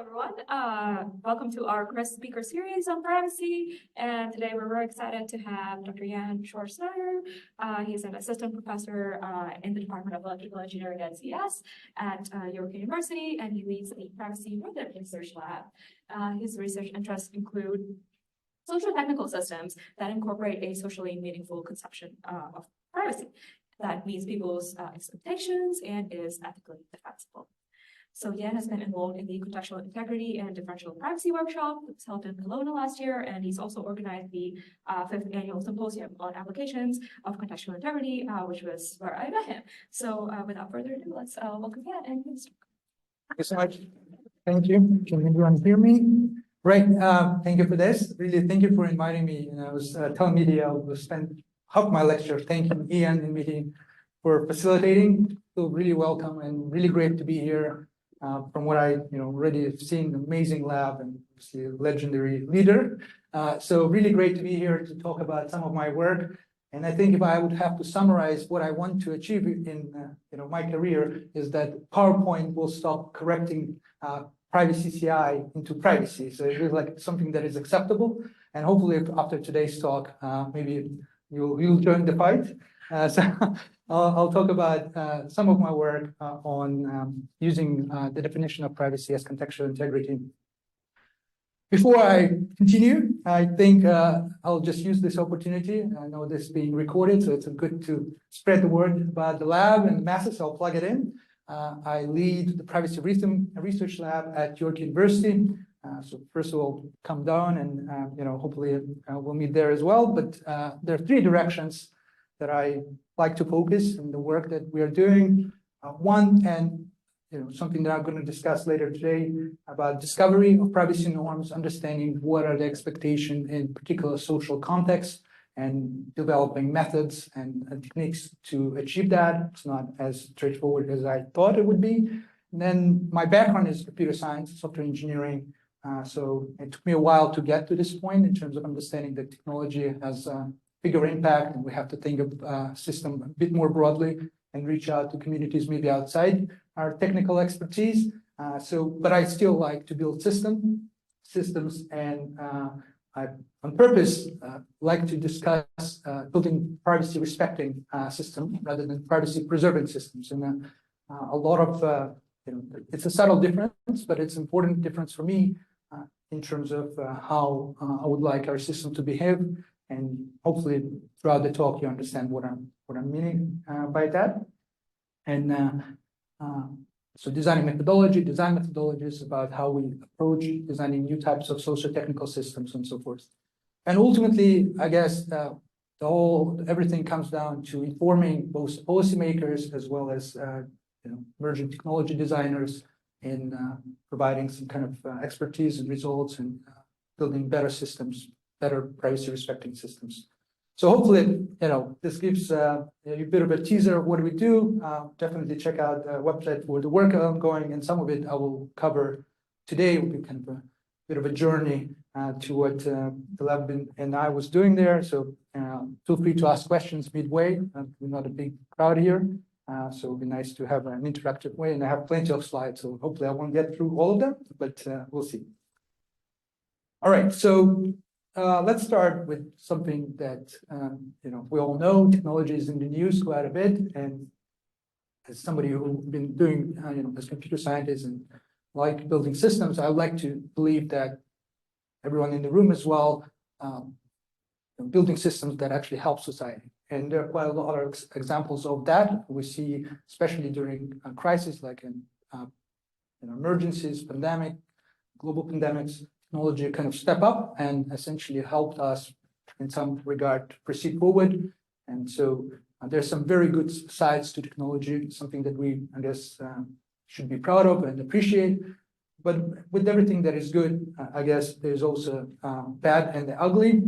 everyone. Welcome to our CrySP speaker series on privacy. And today we're very excited to have Dr. Shvartzshnaider. He's an assistant professor in the Department of Electrical Engineering at CS at York University, and he leads the Privacy Research Lab. His research interests include socio-technical systems that incorporate a socially meaningful conception of privacy that meets people's expectations and is ethically defensible. So Yan has been involved in the Contextual Integrity and Differential Privacy Workshop that was held in Kelowna last year, and he's also organized the 5th Annual Symposium on Applications of Contextual Integrity, which was where I met him. So without further ado, let's welcome Yan and please. Thank you so much. Thank you. Can everyone hear me? Right. Thank you for this. Really, thank you for inviting me. And I was telling media I will spend half my lecture thanking Ian and meeting for facilitating. Feel really welcome and really great to be here. From what I already have seen, amazing lab and obviously a legendary leader. So really great to be here to talk about some of my work. And I think if I would have to summarize what I want to achieve in my career is that PowerPoint will stop correcting PrivaCI into privacy. So it is like something that is acceptable. And hopefully after today's talk, maybe you'll join the fight. So I'll talk about some of my work on using the definition of privacy as contextual integrity. Before I continue, I think I'll just use this opportunity. I know this is being recorded, so it's good to spread the word about the lab and the masses, so I'll plug it in. I lead the Privacy Research Lab at York University. So first of all, come down and hopefully we'll meet there as well. But there are 3 directions that I like to focus in the work that we are doing. One, and something that I'm going to discuss later today about discovery of privacy norms, understanding what are the expectations in particular social contexts, and developing methods and techniques to achieve that. It's not as straightforward as I thought it would be. And then my background is computer science, software engineering. So it took me a while to get to this point in terms of understanding that technology has bigger impact, and we have to think of system a bit more broadly and reach out to communities maybe outside our technical expertise. But I still like to build systems, and I, on purpose, like to discuss building privacy-respecting system rather than privacy-preserving systems. And a lot of, it's a subtle difference, but it's an important difference for me in terms of how I would like our system to behave. And hopefully throughout the talk, you understand what I'm meaning by that. And so design methodologies about how we approach designing new types of socio-technical systems and so forth. And ultimately, I guess everything comes down to informing both policymakers as well as emerging technology designers in providing some kind of expertise and results and building better systems, better privacy-respecting systems. So hopefully, this gives a bit of a teaser of what we do. Definitely check out the website for the work ongoing, and some of it I will cover today. It will be kind of a bit of a journey to what the lab and I was doing there. So feel free to ask questions midway. We're not a big crowd here, so it'll be nice to have an interactive way. And I have plenty of slides, so hopefully I won't get through all of them, but we'll see. All right, so let's start with something that we all know. Technology is in the news quite a bit, and as somebody who's been doing as computer scientist and like building systems, I would like to believe that everyone in the room as well building systems that actually help society. And there are quite a lot of examples of that we see, especially during a crisis like in emergencies, pandemic, global pandemics. Technology kind of step up and essentially helped us in some regard to proceed forward. And so there's some very good sides to technology, something that we, I guess, should be proud of and appreciate. But with everything that is good, I guess there's also bad and the ugly.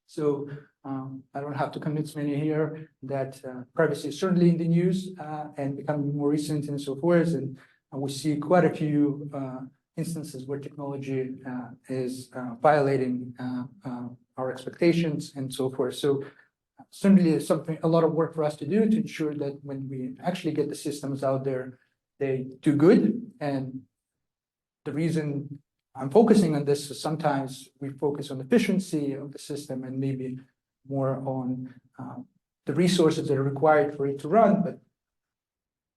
So I don't have to convince many here that privacy is certainly in the news and becoming more recent and so forth. And we see quite a few instances where technology is violating our expectations and so forth. So certainly a lot of work for us to do to ensure that when we actually get the systems out there, they do good and the reason I'm focusing on this is sometimes we focus on efficiency of the system and maybe more on the resources that are required for it to run. But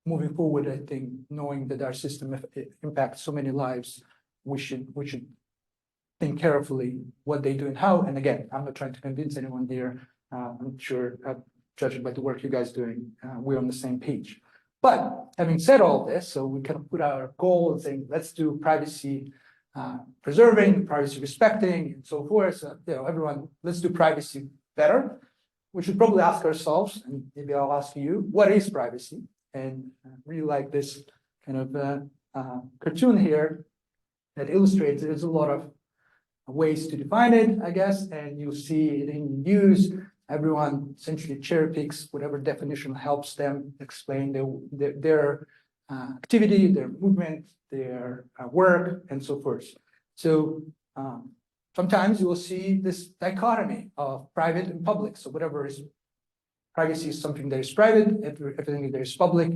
moving forward, I think knowing that our system impacts so many lives, we should think carefully what they do and how. And again, I'm not trying to convince anyone here. I'm sure, judging by the work you guys doing, we're on the same page. But having said all this, so we kind of put our goal and saying, let's do privacy preserving, privacy respecting, and so forth. So, everyone, let's do privacy better. We should probably ask ourselves, and maybe I'll ask you, what is privacy? And I really like this kind of cartoon here that illustrates there's a lot of ways to define it, I guess, and you'll see it in news. Everyone essentially cherry picks whatever definition helps them explain their activity, their movement, their work, and so forth. So sometimes you will see this dichotomy of private and public. So whatever is privacy is something that is private, everything that is public,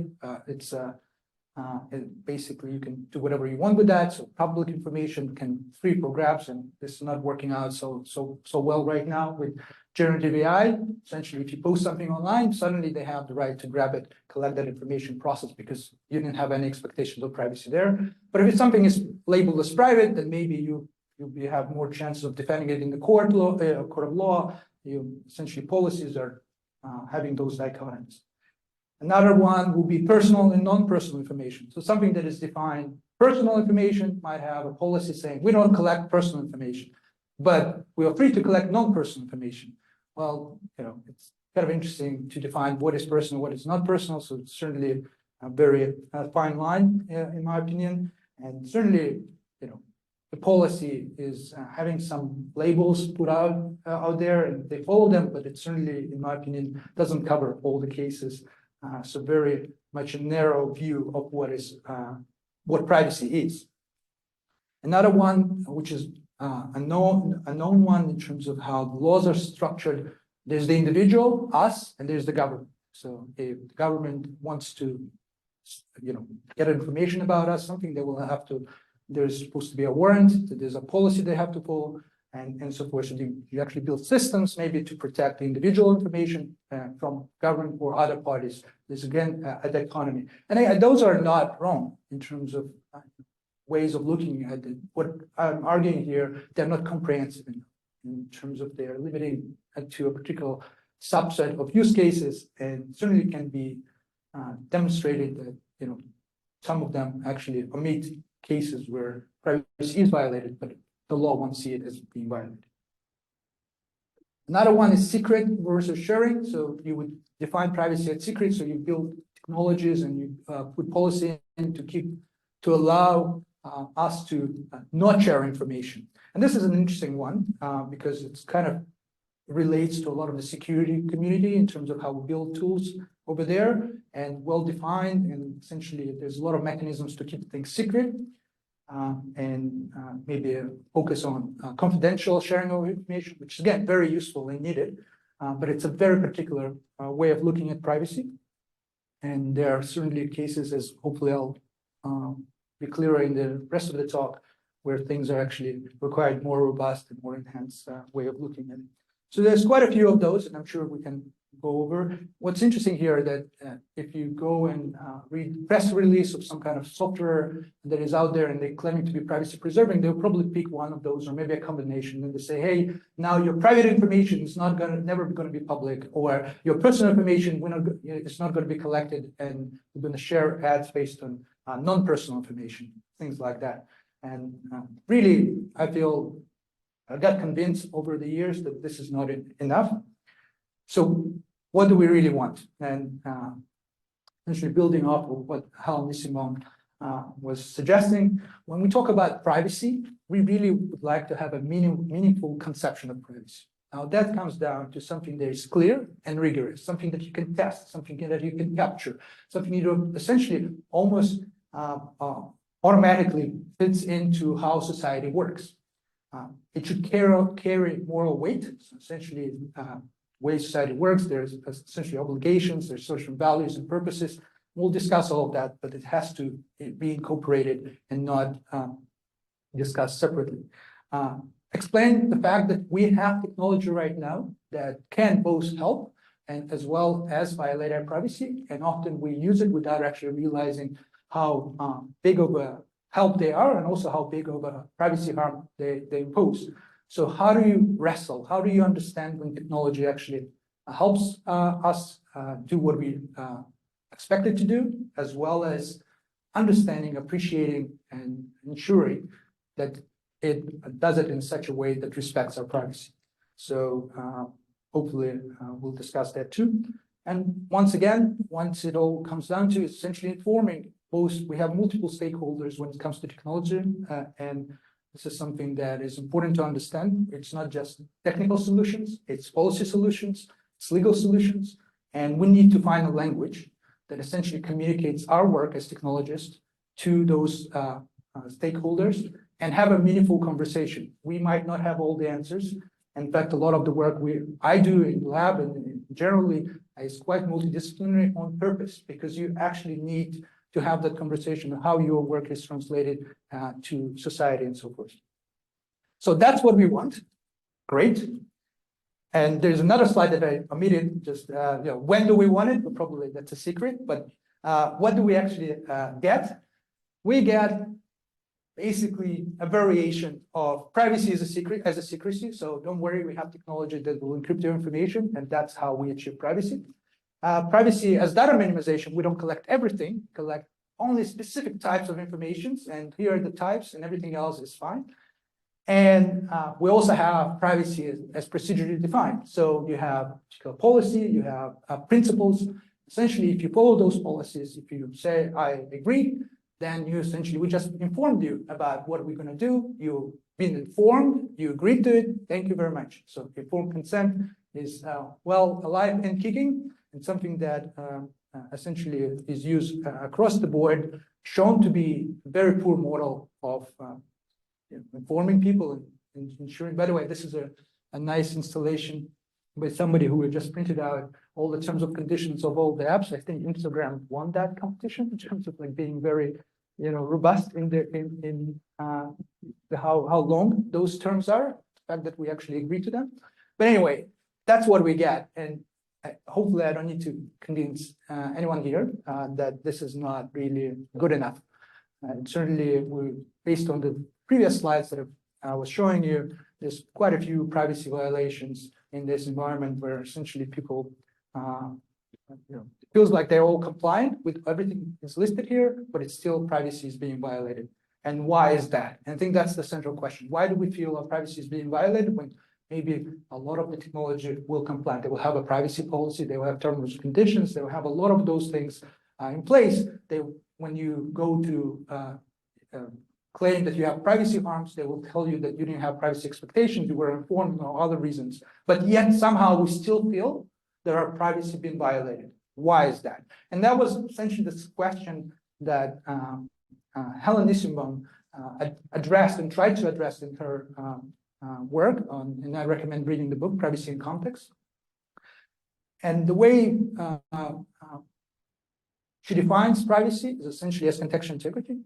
basically you can do whatever you want with that. So public information can free for grabs, and this is not working out so well right now with generative AI. Essentially, if you post something online, suddenly they have the right to grab it, collect that information, process, because you didn't have any expectations of privacy there. But if something is labeled as private, then maybe you have more chances of defending it in the court of law. Essentially policies are having those dichotomies. Another one will be personal and non-personal information. So something that is defined, personal information might have a policy saying we don't collect personal information, but we are free to collect non-personal information. Well, it's kind of interesting to define what is personal, what is not personal. So it's certainly a very fine line, in my opinion. And certainly, the policy is having some labels put out there, and they follow them, but it certainly, in my opinion, doesn't cover all the cases. So very much a narrow view of what privacy is. Another one, which is a known one in terms of how the laws are structured, there's the individual, us, and there's the government. So if the government wants to, get information about us, something they will have to, there's supposed to be a warrant, there's a policy they have to follow, and so forth. So you actually build systems maybe to protect the individual information from government or other parties. There's again a dichotomy, and those are not wrong in terms of ways of looking at it. What I'm arguing here, they're not comprehensive in terms of they're limiting to a particular subset of use cases, and certainly can be demonstrated that some of them actually omit cases where privacy is violated, but the law won't see it as being violated. Another one is secret versus sharing. So you would define privacy as secret. So you build technologies and you put policy in to allow us to not share information. And this is an interesting one because it's kind of relates to a lot of the security community in terms of how we build tools over there, and well-defined, and essentially there's a lot of mechanisms to keep things secret. And maybe a focus on confidential sharing of information, which is again very useful and needed, but it's a very particular way of looking at privacy. And there are certainly cases, as hopefully I'll be clearer in the rest of the talk, where things are actually required more robust and more enhanced way of looking at it. So there's quite a few of those, and I'm sure we can go over. What's interesting here that if you go and read press release of some kind of software that is out there and they're claiming to be privacy preserving, they'll probably pick one of those or maybe a combination, and they say, hey, now your private information is never going to be public, or your personal information it's not going to be collected, and we're going to share ads based on non-personal information, things like that. And really, I got convinced over the years that this is not enough. So what do we really want? And essentially building off of what Helen Simon was suggesting, when we talk about privacy, we really would like to have a meaningful conception of privacy. Now that comes down to something that is clear and rigorous, something that you can test, something that you can capture, something you essentially almost automatically fits into how society works. It should carry moral weight. So essentially, way society works, there's essentially obligations, there's social values and purposes. We'll discuss all of that, but it has to be incorporated and not discuss separately. Explain the fact that we have technology right now that can both help and as well as violate our privacy, and often we use it without actually realizing how big of a help they are and also how big of a privacy harm they impose. So how do you wrestle? How do you understand when technology actually helps us do what we expect it to do, as well as understanding, appreciating, and ensuring that it does it in such a way that respects our privacy. So hopefully we'll discuss that too. And once again, once it all comes down to essentially informing both, we have multiple stakeholders when it comes to technology, and this is something that is important to understand. It's not just technical solutions, it's policy solutions, it's legal solutions, and we need to find a language that essentially communicates our work as technologists to those stakeholders and have a meaningful conversation. We might not have all the answers. In fact, a lot of the work I do in lab and generally is quite multidisciplinary on purpose, because you actually need to have that conversation of how your work is translated to society and so forth. So that's what we want. Great. And there's another slide that I omitted, just when do we want it? But probably that's a secret, but what do we actually get? We get basically a variation of privacy as a secrecy. So don't worry, we have technology that will encrypt your information, and that's how we achieve privacy. Privacy as data minimization, we don't collect everything, collect only specific types of information, and here are the types, and everything else is fine. And we also have privacy as procedurally defined. So you have policy, you have principles. Essentially, if you follow those policies, if you say, I agree, then you essentially, we just informed you about what we're going to do. You've been informed, you agreed to it. Thank you very much. So informed consent is well alive and kicking, and something that essentially is used across the board, shown to be a very poor model of informing people and ensuring. By the way, this is a nice installation by somebody who just printed out all the terms of conditions of all the apps. I think Instagram won that competition in terms of like being very, robust in how long those terms are. The fact that we actually agree to them. But anyway, that's what we get, and hopefully I don't need to convince anyone here that this is not really good enough. Certainly, based on the previous slides that I was showing you, there's quite a few privacy violations in this environment where essentially people, it feels like they're all compliant with everything is listed here, but it's still privacy is being violated. And why is that? And I think that's the central question. Why do we feel our privacy is being violated when maybe a lot of the technology will comply? They will have a privacy policy, they will have terms and conditions, they will have a lot of those things in place. When you go to claim that you have privacy harms, they will tell you that you didn't have privacy expectations, you were informed of other reasons. But yet somehow we still feel there are privacy being violated. Why is that? And that was essentially this question that Helen Nissenbaum addressed and tried to address in her work on, and I recommend reading the book, Privacy in Context. And the way she defines privacy is essentially as contextual integrity.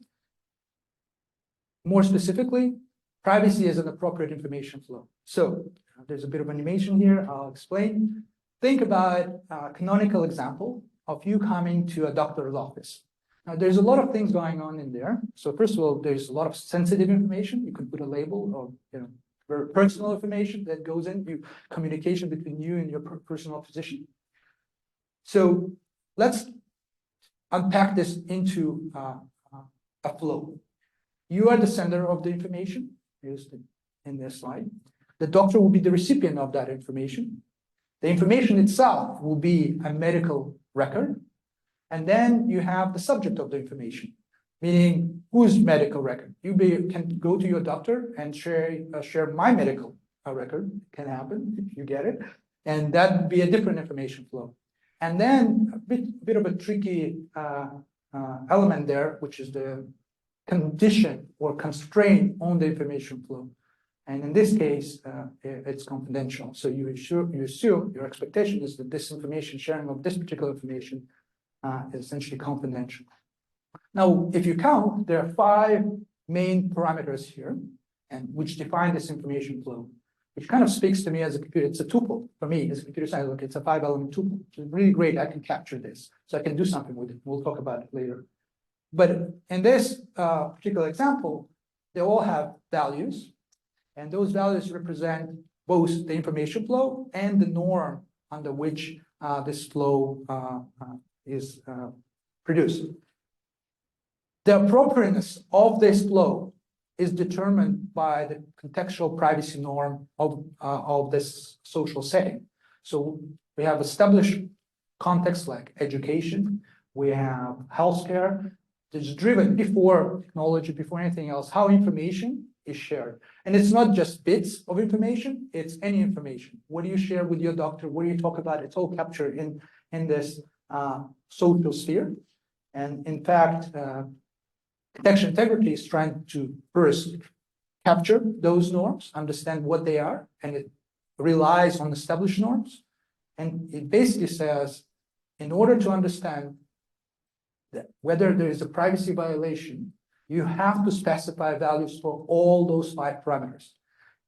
More specifically, privacy is an appropriate information flow. So there's a bit of animation here, I'll explain. Think about a canonical example of you coming to a doctor's office. Now, there's a lot of things going on in there. So first of all, there's a lot of sensitive information. You can put a label of very personal information that goes in, communication between you and your personal physician. So let's unpack this into a flow. You are the sender of the information, here's in this slide. The doctor will be the recipient of that information. The information itself will be a medical record. And then you have the subject of the information, meaning whose medical record. You can go to your doctor and share my medical record, can happen if you get it. And that would be a different information flow. And then a bit of a tricky element there, which is the condition or constraint on the information flow. And in this case, it's confidential. So you assume your expectation is that this information, sharing of this particular information is essentially confidential. Now, if you count, there are 5 main parameters here, and which define this information flow, which kind of speaks to me as a computer. It's a tuple for me as a computer science. Look, it's a 5-element tuple. It's really great. I can capture this, so I can do something with it. We'll talk about it later. But in this particular example, they all have values, and those values represent both the information flow and the norm under which this flow is produced. The appropriateness of this flow is determined by the contextual privacy norm of this social setting. So we have established contexts like education, we have healthcare. It's driven before technology, before anything else, how information is shared. And it's not just bits of information, it's any information. What do you share with your doctor? What do you talk about? It's all captured in this social sphere. And in fact, Contextual Integrity is trying to first capture those norms, understand what they are, and it relies on established norms. And it basically says, in order to understand that whether there is a privacy violation, you have to specify values for all those 5 parameters.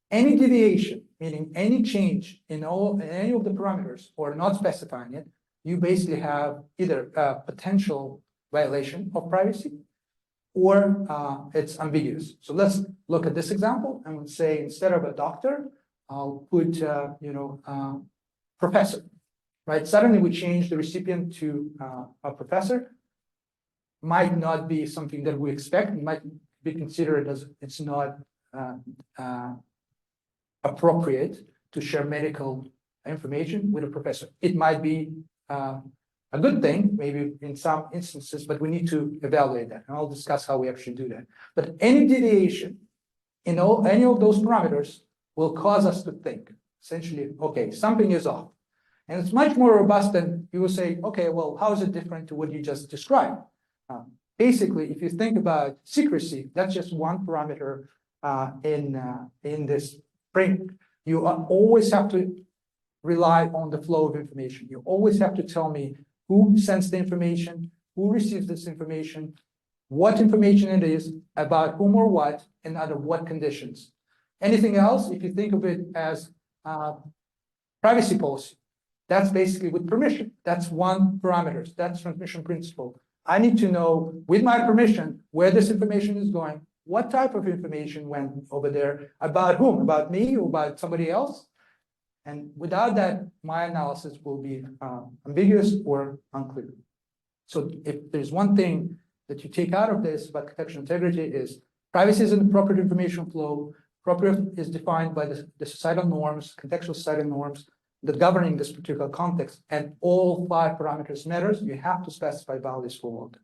Any deviation, meaning any change in any of the parameters or not specifying it, you basically have either a potential violation of privacy or it's ambiguous. So let's look at this example and we'll say instead of a doctor, I'll put professor, right? Suddenly we change the recipient to a professor. Might not be something that we expect. It might be considered as it's not appropriate to share medical information with a professor. It might be a good thing, maybe in some instances, but we need to evaluate that. And I'll discuss how we actually do that. But any deviation in any of those parameters will cause us to think, essentially, okay, something is off. And it's much more robust than you will say, okay, well, how is it different to what you just described? Basically, if you think about secrecy, that's just one parameter in this framework. You always have to rely on the flow of information. You always have to tell me who sends the information, who receives this information, what information it is, about whom or what, and under what conditions. Anything else, if you think of it as privacy policy, that's basically with permission. That's one parameter. That's transmission principle. I need to know, with my permission, where this information is going, what type of information went over there, about whom, about me or about somebody else. And without that, my analysis will be ambiguous or unclear. So if there's one thing that you take out of this about contextual integrity is privacy is an appropriate information flow. Appropriate is defined by the societal norms, contextual societal norms that governing this particular context, and all 5 parameters matters. You have to specify values for all of them.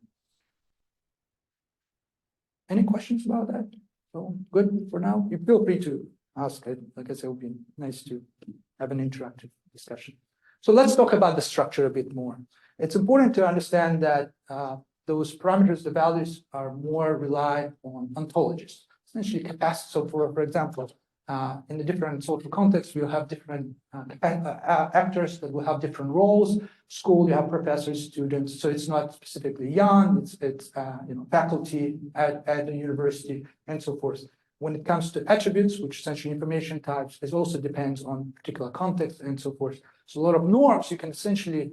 Any questions about that? So good for now. You feel free to ask. Like I said, it would be nice to have an interactive discussion. So let's talk about the structure a bit more. It's important to understand that those parameters, the values, are more rely on ontologies, essentially capacity. So for example, in the different social contexts, we'll have different actors that will have different roles. School, you have professors, students, so it's not specifically young, it's faculty at the university and so forth. When it comes to attributes, which essentially information types, it also depends on particular context and so forth. So a lot of norms, you can essentially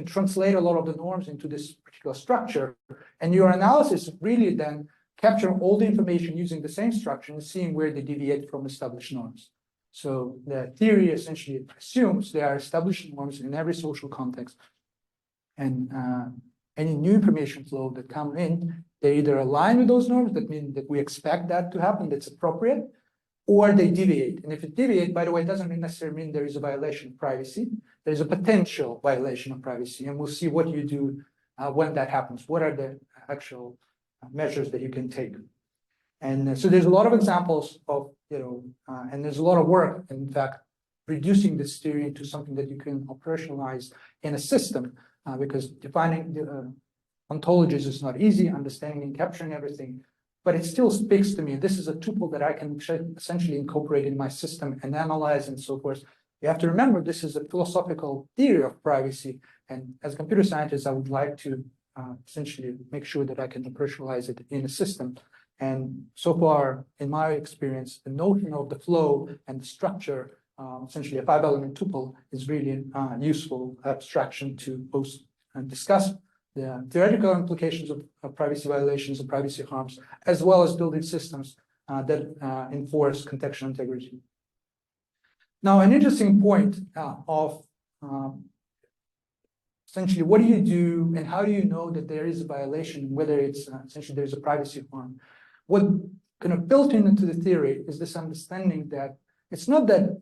translate a lot of the norms into this particular structure, and your analysis really then capturing all the information using the same structure and seeing where they deviate from established norms. So the theory essentially assumes there are established norms in every social context, and any new information flow that come in, they either align with those norms, that mean that we expect that to happen, that's appropriate, or they deviate. And if it deviates, by the way, it doesn't necessarily mean there is a violation of privacy. There's a potential violation of privacy, and we'll see what you do when that happens. What are the actual measures that you can take? And so there's a lot of examples of, and there's a lot of work, in fact, reducing this theory into something that you can operationalize in a system, because defining the ontologies is not easy, understanding and capturing everything, but it still speaks to me. This is a tuple that I can essentially incorporate in my system and analyze and so forth. You have to remember, this is a philosophical theory of privacy. And as a computer scientist, I would like to essentially make sure that I can operationalize it in a system. And so far, in my experience, the notion of the flow and the structure, essentially a 5-element tuple, is really useful abstraction to both discuss the theoretical implications of privacy violations and privacy harms, as well as building systems that enforce contextual integrity. Now, an interesting point of essentially, what do you do and how do you know that there is a violation, whether it's essentially there's a privacy harm? What kind of built into the theory is this understanding that it's not that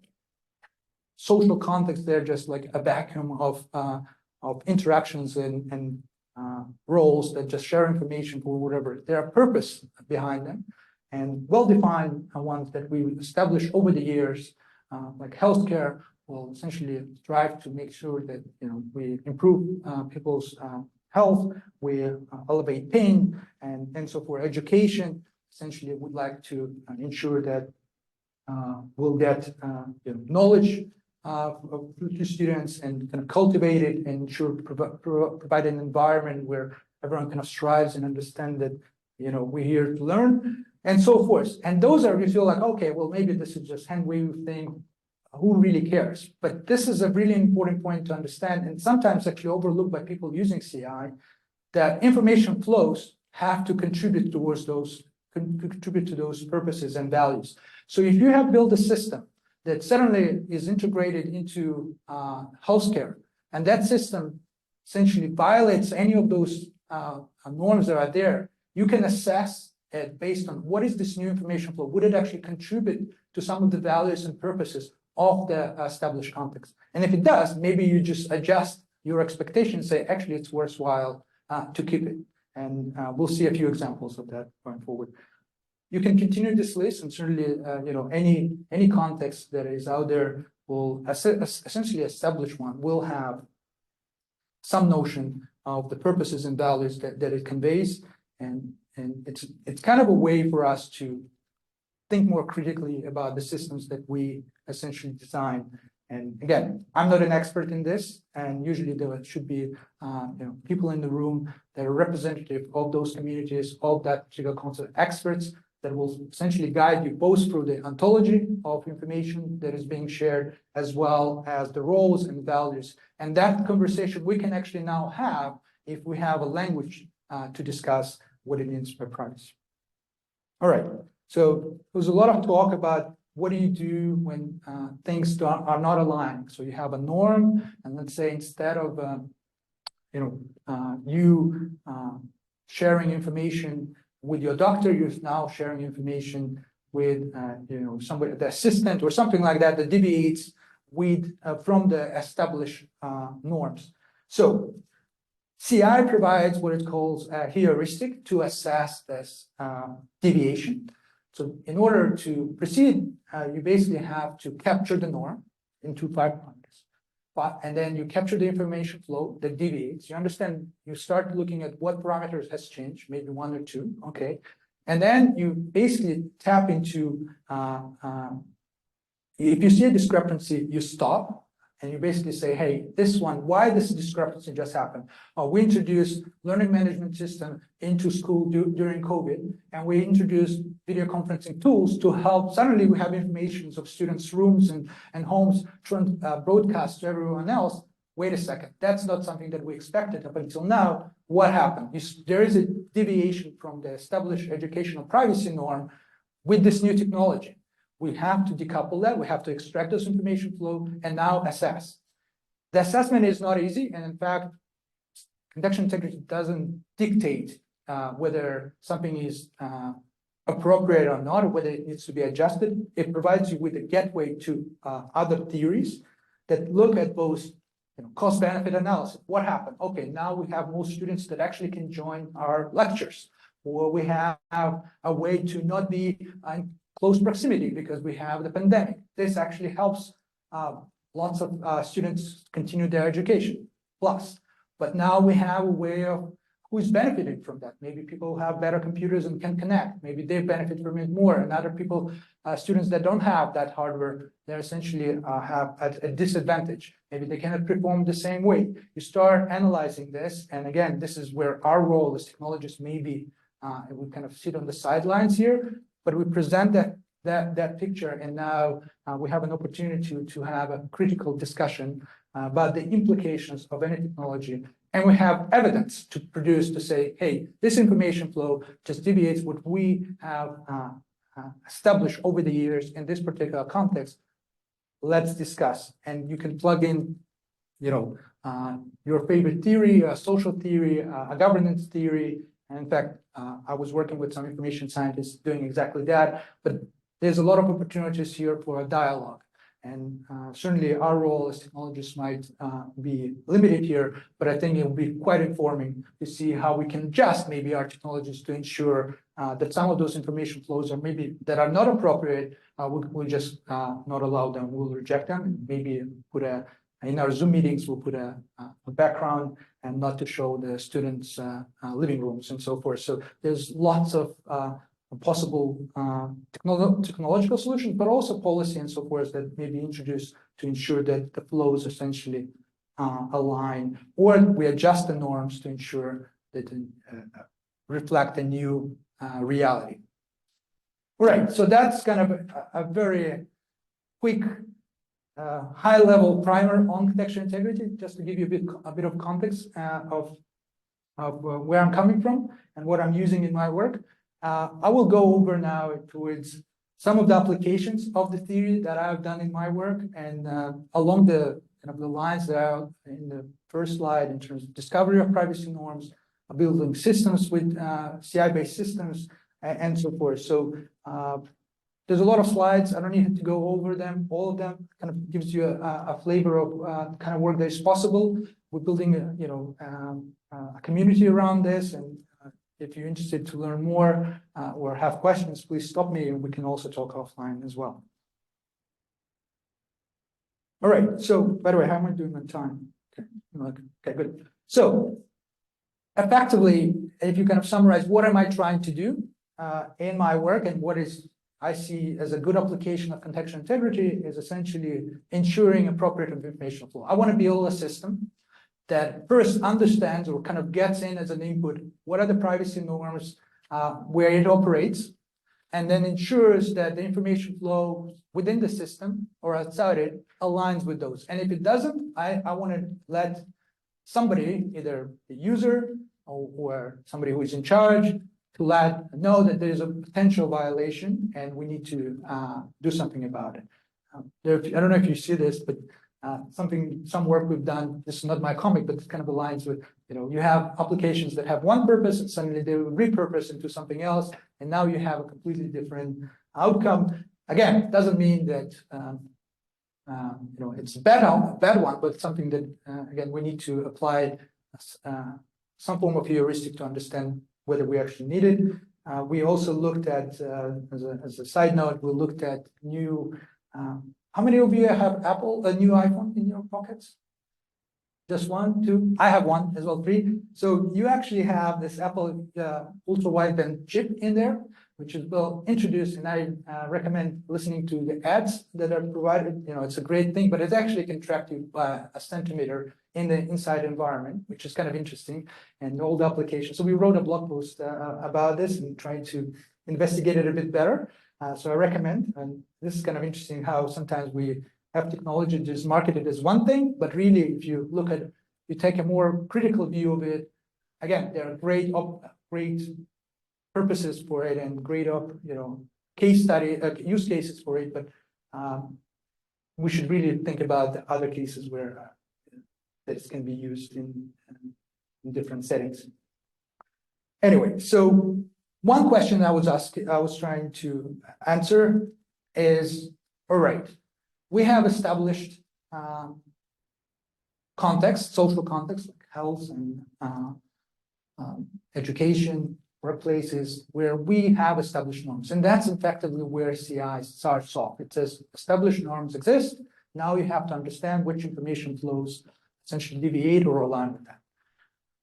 social context, they're just like a vacuum of interactions and roles that just share information for whatever. There are purpose behind them and well-defined ones that we established over the years, like healthcare will essentially strive to make sure that we improve people's health, we elevate pain, and so for education, essentially would like to ensure that we'll get knowledge to students and kind of cultivate it and ensure provide an environment where everyone kind of strives and understand that we're here to learn and so forth. And those are, you feel like, okay, well, maybe this is just hand wave thing. Who really cares? But this is a really important point to understand, and sometimes actually overlooked by people using CI, that information flows have to contribute towards those, contribute to those purposes and values. So if you have built a system that suddenly is integrated into healthcare, and that system essentially violates any of those norms that are there, you can assess it based on what is this new information flow? Would it actually contribute to some of the values and purposes of the established context? And if it does, maybe you just adjust your expectations, say, actually, it's worthwhile to keep it. And we'll see a few examples of that going forward. You can continue this list, and certainly, any context that is out there will essentially establish one, will have some notion of the purposes and values that it conveys. And it's kind of a way for us to think more critically about the systems that we essentially design. And again, I'm not an expert in this, and usually there should be people in the room that are representative of those communities, of that particular concept, experts that will essentially guide you both through the ontology of information that is being shared, as well as the roles and values. And that conversation we can actually now have if we have a language to discuss what it means by privacy. All right, so there's a lot of talk about what do you do when things are not aligned. So you have a norm, and let's say instead of you sharing information with your doctor, you're now sharing information with somebody, the assistant or something like that, that deviates with from the established norms. So CI provides what it calls a heuristic to assess this deviation. So in order to proceed, you basically have to capture the norm into 5 parameters. And then you capture the information flow that deviates. You understand, you start looking at what parameters has changed, maybe 1 or 2, okay? And then you basically tap into, if you see a discrepancy, you stop. And you basically say, hey, this one, why this discrepancy just happened? We introduced learning management system into school during COVID, and we introduced video conferencing tools to help. Suddenly we have information of students' rooms and homes broadcast to everyone else. Wait a second, that's not something that we expected up until now. What happened? There is a deviation from the established educational privacy norm with this new technology. We have to decouple that. We have to extract this information flow and now assess. The assessment is not easy. And in fact, contextual integrity doesn't dictate whether something is appropriate or not, or whether it needs to be adjusted. It provides you with a gateway to other theories that look at both cost-benefit analysis. What happened? Okay, now we have more students that actually can join our lectures, or we have a way to not be close proximity because we have the pandemic. This actually helps lots of students continue their education. Plus, but now we have a way of who's benefiting from that. Maybe people have better computers and can connect. Maybe they benefit from it more, and other people, students that don't have that hardware, they're essentially have a disadvantage. Maybe they cannot perform the same way. You start analyzing this, and again, this is where our role as technologists maybe we kind of sit on the sidelines here, but we present that picture, and now we have an opportunity to have a critical discussion about the implications of any technology. And we have evidence to produce to say, hey, this information flow just deviates what we have established over the years in this particular context. Let's discuss. And you can plug in, your favorite theory, a social theory, a governance theory. And in fact, I was working with some information scientists doing exactly that. But there's a lot of opportunities here for a dialogue. And certainly our role as technologists might be limited here, but I think it will be quite informing to see how we can adjust maybe our technologies to ensure that some of those information flows are maybe that are not appropriate, we'll just not allow them, we'll reject them, and maybe put in our Zoom meetings, we'll put a background and not to show the students' living rooms and so forth. So there's lots of possible technological solutions, but also policy and so forth that may be introduced to ensure that the flows essentially align, or we adjust the norms to ensure that reflect a new reality. All right, so that's kind of a very quick, high-level primer on contextual integrity, just to give you a bit of context of where I'm coming from and what I'm using in my work. I will go over now towards some of the applications of the theory that I've done in my work, and along the kind of the lines that are in the first slide in terms of discovery of privacy norms, building systems with CI-based systems, and so forth. So there's a lot of slides. I don't need to go over them. All of them kind of gives you a flavor of the kind of work that is possible. We're building a community around this, and if you're interested to learn more or have questions, please stop me, and we can also talk offline as well. All right. So, by the way, how am I doing on time? Okay, good. So, effectively, if you kind of summarize, what am I trying to do in my work, and what is I see as a good application of contextual integrity is essentially ensuring appropriate information flow. I want to build a system that first understands or kind of gets in as an input what are the privacy norms where it operates, and then ensures that the information flow within the system or outside it aligns with those. And if it doesn't, I want to let somebody, either the user or somebody who is in charge, to know that there is a potential violation and we need to do something about it. I don't know if you see this, but some work we've done, this is not my comic, but it kind of aligns with, you have applications that have one purpose and suddenly they will repurpose into something else, and now you have a completely different outcome. Again, it doesn't mean that it's a bad one, but something that, again, we need to apply some form of heuristic to understand whether we actually need it. We also looked at, as a side note, we looked at new, how many of you have a new iPhone in your pockets? Just one, two? I have one as well, 3. So you actually have this Apple ultra-wideband chip in there, which is well introduced, and I recommend listening to the ads that are provided. It's a great thing, but it actually can track you by a centimeter in the inside environment, which is kind of interesting, and all the applications. So we wrote a blog post about this and trying to investigate it a bit better. So I recommend, and this is kind of interesting how sometimes we have technology just marketed as one thing, but really if you look at, you take a more critical view of it, again, there are great purposes for it and great case study, use cases for it, but we should really think about the other cases where that can be used in different settings. Anyway, so one question I was trying to answer is, all right, we have established context, social context, like health and education, workplaces, where we have established norms. And that's effectively where CI starts off. It says established norms exist. Now you have to understand which information flows essentially deviate or align with that.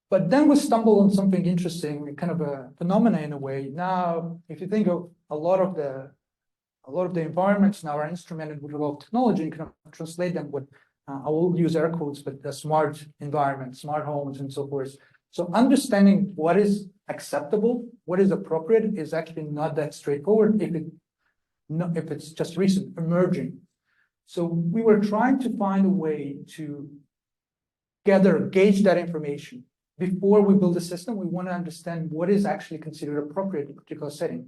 But then we stumble on something interesting, kind of a phenomena in a way. Now, if you think of a lot of the environments now are instrumented with a lot of technology, you can translate them with, I will use air quotes, but the smart environment, smart homes and so forth. So understanding what is acceptable, what is appropriate is actually not that straightforward if it's just recent, emerging. So we were trying to find a way to gauge that information. Before we build a system, we want to understand what is actually considered appropriate in a particular setting.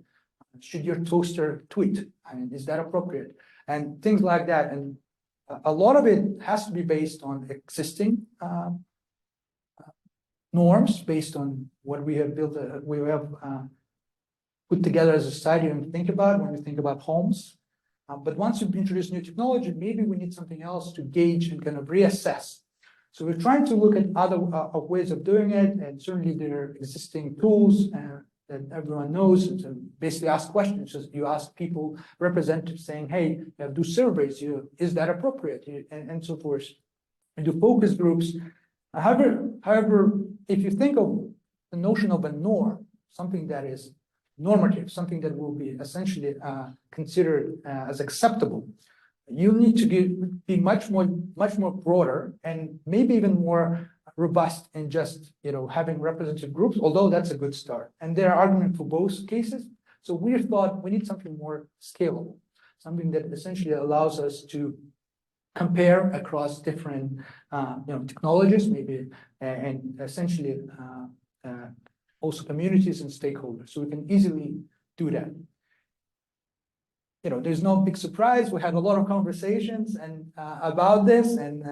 Should your toaster tweet? I mean, is that appropriate? And things like that. And a lot of it has to be based on existing norms, based on what we have built, we have put together as a society and think about when we think about homes. But once you introduce new technology, maybe we need something else to gauge and kind of reassess. So we're trying to look at other ways of doing it, and certainly there are existing tools that everyone knows. To basically ask questions. Just you ask people, representatives, saying, "Hey, do surveys. Is that appropriate?" And so forth. And do focus groups. However, if you think of the notion of a norm, something that is normative, something that will be essentially considered as acceptable, you need to be much more broader and maybe even more robust in just having representative groups, although that's a good start. And there are arguments for both cases. So we thought we need something more scalable, something that essentially allows us to compare across different technologies, maybe, and essentially also communities and stakeholders. So we can easily do that. There's no big surprise. We had a lot of conversations about this, and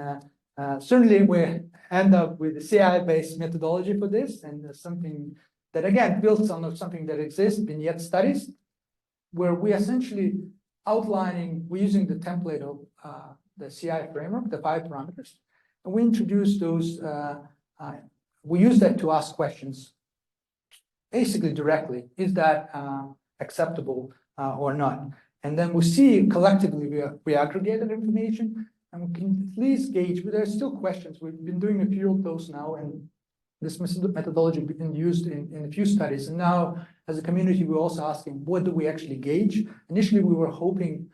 certainly we end up with a CI-based methodology for this, and something that again builds on something that exists in yet studies, where we essentially we're using the template of the CI framework, the 5 parameters, and we introduce those. We use that to ask questions, basically directly. Is that acceptable or not? And then we see collectively we aggregate that information, and we can at least gauge, but there are still questions. We've been doing a few of those now, and this methodology has been used in a few studies. And now, as a community, we're also asking, what do we actually gauge? Initially, we were hoping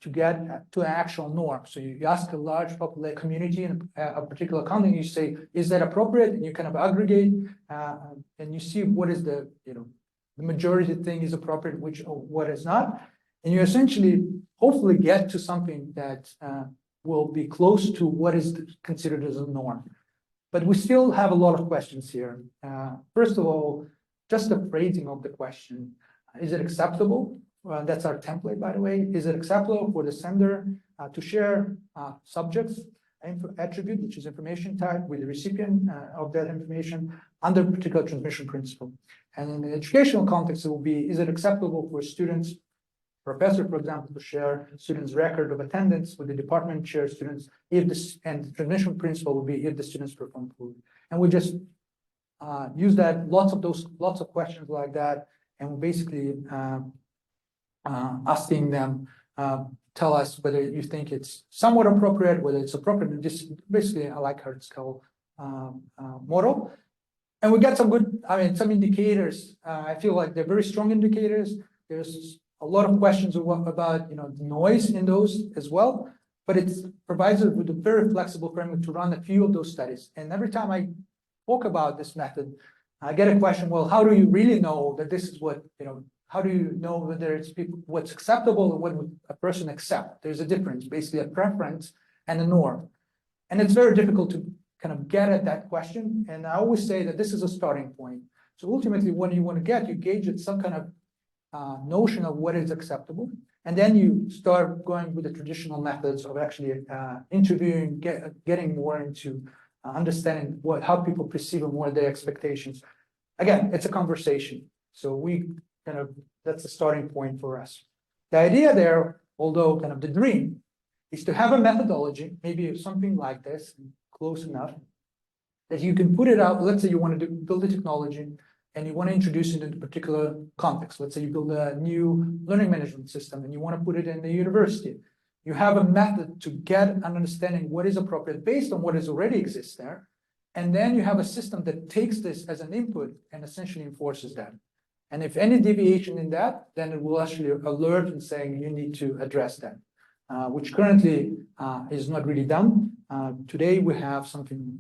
to get to an actual norm. So you ask a large population community in a particular context, you say, is that appropriate? And you kind of aggregate, and you see what is the majority thing is appropriate, what is not. And you essentially, hopefully, get to something that will be close to what is considered as a norm. But we still have a lot of questions here. First of all, just the phrasing of the question. Is it acceptable? That's our template, by the way. Is it acceptable for the sender to share subjects, attribute, which is information type, with the recipient of that information under a particular transmission principle? And in the educational context, it will be, is it acceptable for students, professor, for example, to share students' record of attendance with the department chair students, and the transmission principle will be if the students perform poorly. And we just use that, lots of questions like that, and we basically asking them, tell us whether you think it's somewhat appropriate, whether it's appropriate, just basically a Likert scale model. And we get some some indicators. I feel like they're very strong indicators. There's a lot of questions about the noise in those as well, but it provides us with a very flexible framework to run a few of those studies. And every time I talk about this method, I get a question, well, how do you really know that this is what, how do you know whether it's what's acceptable and what would a person accept? There's a difference, basically a preference and a norm. And it's very difficult to kind of get at that question. And I always say that this is a starting point. So ultimately, what you want to get, you gauge it some kind of notion of what is acceptable. And then you start going with the traditional methods of actually interviewing, getting more into understanding how people perceive and what are their expectations. Again, it's a conversation. So that's the starting point for us. The idea there, although kind of the dream, is to have a methodology, maybe something like this, close enough, that you can put it out. Let's say you want to build a technology and you want to introduce it in a particular context. Let's say you build a new learning management system and you want to put it in the university. You have a method to get an understanding what is appropriate based on what is already exists there. And then you have a system that takes this as an input and essentially enforces that. And if any deviation in that, then it will actually alert and saying you need to address that, which currently is not really done. Today we have something,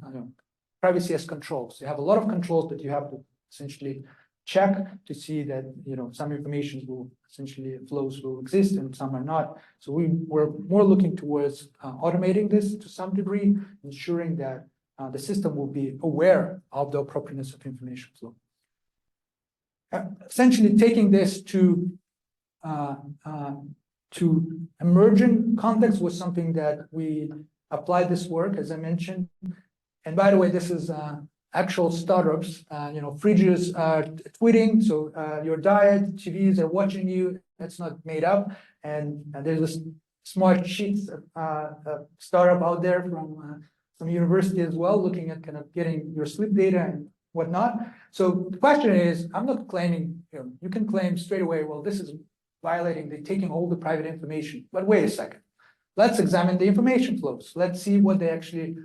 privacy as controls. You have a lot of controls that you have to essentially check to see that some information will essentially flows will exist and some are not. So we're more looking towards automating this to some degree, ensuring that the system will be aware of the appropriateness of information flow. Essentially taking this to emerging context was something that we applied this work, as I mentioned. And by the way, this is actual startups. Fridges are tweeting, so your diet, TVs are watching you. That's not made up. And there's a smart sheets startup out there from some university as well, looking at kind of getting your sleep data and whatnot. So the question is, I'm not claiming, you can claim straight away, well, this is violating, they're taking all the private information. But wait a second. Let's examine the information flows. Let's see what they actually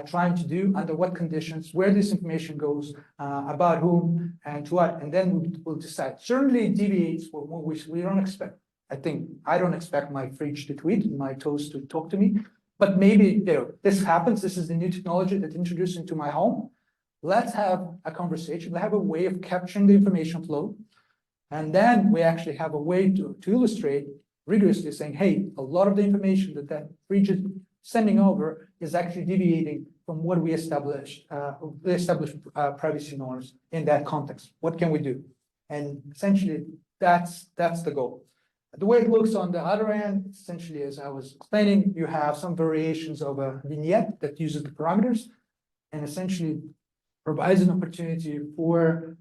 trying to do, under what conditions, where this information goes, about whom and to what, and then we'll decide. Certainly it deviates from what we don't expect. I don't expect my fridge to tweet, my toast to talk to me, but maybe this happens. This is the new technology that's introduced into my home. Let's have a conversation. Let's have a way of capturing the information flow. And then we actually have a way to illustrate rigorously saying, hey, a lot of the information that fridge is sending over is actually deviating from what we established, privacy norms in that context. What can we do? And essentially, that's the goal. The way it looks on the other end, essentially, as I was explaining, you have some variations of a vignette that uses the parameters and essentially provides an opportunity for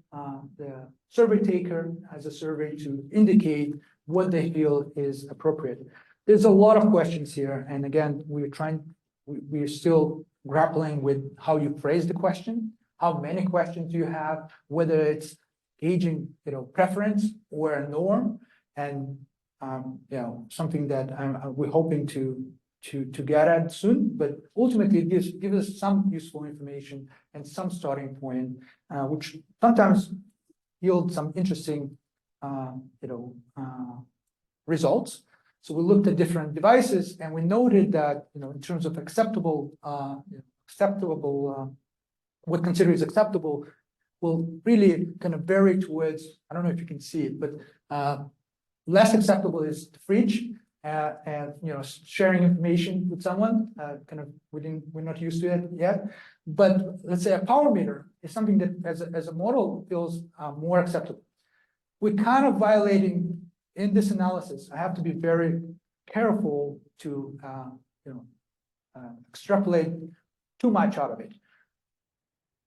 the survey taker as a survey to indicate what they feel is appropriate. There's a lot of questions here. And again, we're still grappling with how you phrase the question, how many questions you have, whether it's gauging, preference or a norm, and something that we're hoping to get at soon, but ultimately it gives us some useful information and some starting point, which sometimes yield some interesting, results. So we looked at different devices, and we noted that in terms of what considered acceptable will really kind of vary towards, I don't know if you can see it, but less acceptable is the fridge. And sharing information with someone, we're not used to it yet. But let's say a power meter is something that, as a model, feels more acceptable. We're kind of violating in this analysis. I have to be very careful to extrapolate too much out of it.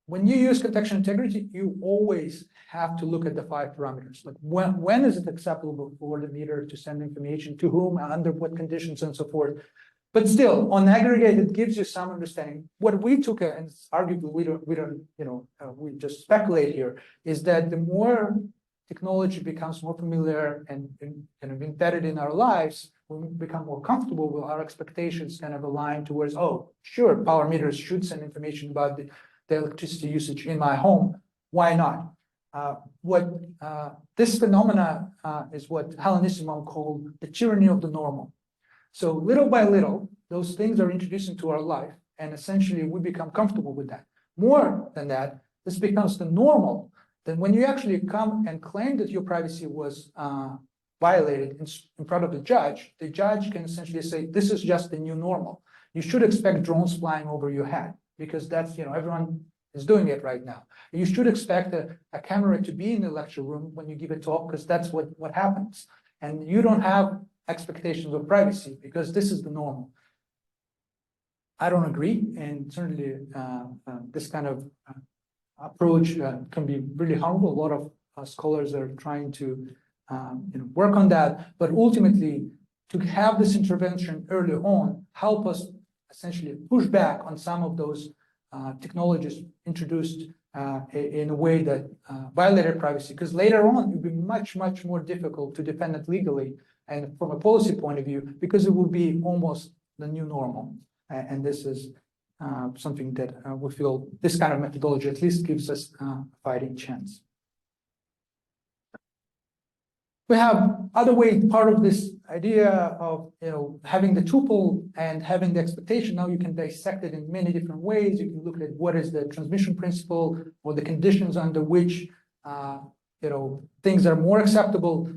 When you use contextual integrity, you always have to look at the 5 parameters. Like when is it acceptable for the meter to send information to whom, under what conditions, and so forth. But still, on aggregate, it gives you some understanding. What we took, and arguably we just speculate here, is that the more technology becomes more familiar and kind of embedded in our lives, when we become more comfortable with our expectations kind of align towards, oh, sure, power meters should send information about the electricity usage in my home. Why not? This phenomena is what Hellenismon called the tyranny of the normal. So little by little, those things are introduced into our life, and essentially we become comfortable with that. More than that, this becomes the normal. Then when you actually come and claim that your privacy was violated in front of the judge can essentially say, this is just the new normal. You should expect drones flying over your head, because that's, everyone is doing it right now. You should expect a camera to be in the lecture room when you give a talk, because that's what happens. And you don't have expectations of privacy because this is the normal. I don't agree, and certainly this kind of approach can be really harmful. A lot of scholars are trying to work on that, but ultimately to have this intervention early on help us essentially push back on some of those technologies introduced in a way that violated privacy, because later on it will be much more difficult to defend it legally and from a policy point of view, because it will be almost the new normal. And this is something that we feel this kind of methodology at least gives us a fighting chance. We have other ways, part of this idea of having the tuple and having the expectation. Now you can dissect it in many different ways. You can look at what is the transmission principle or the conditions under which things are more acceptable.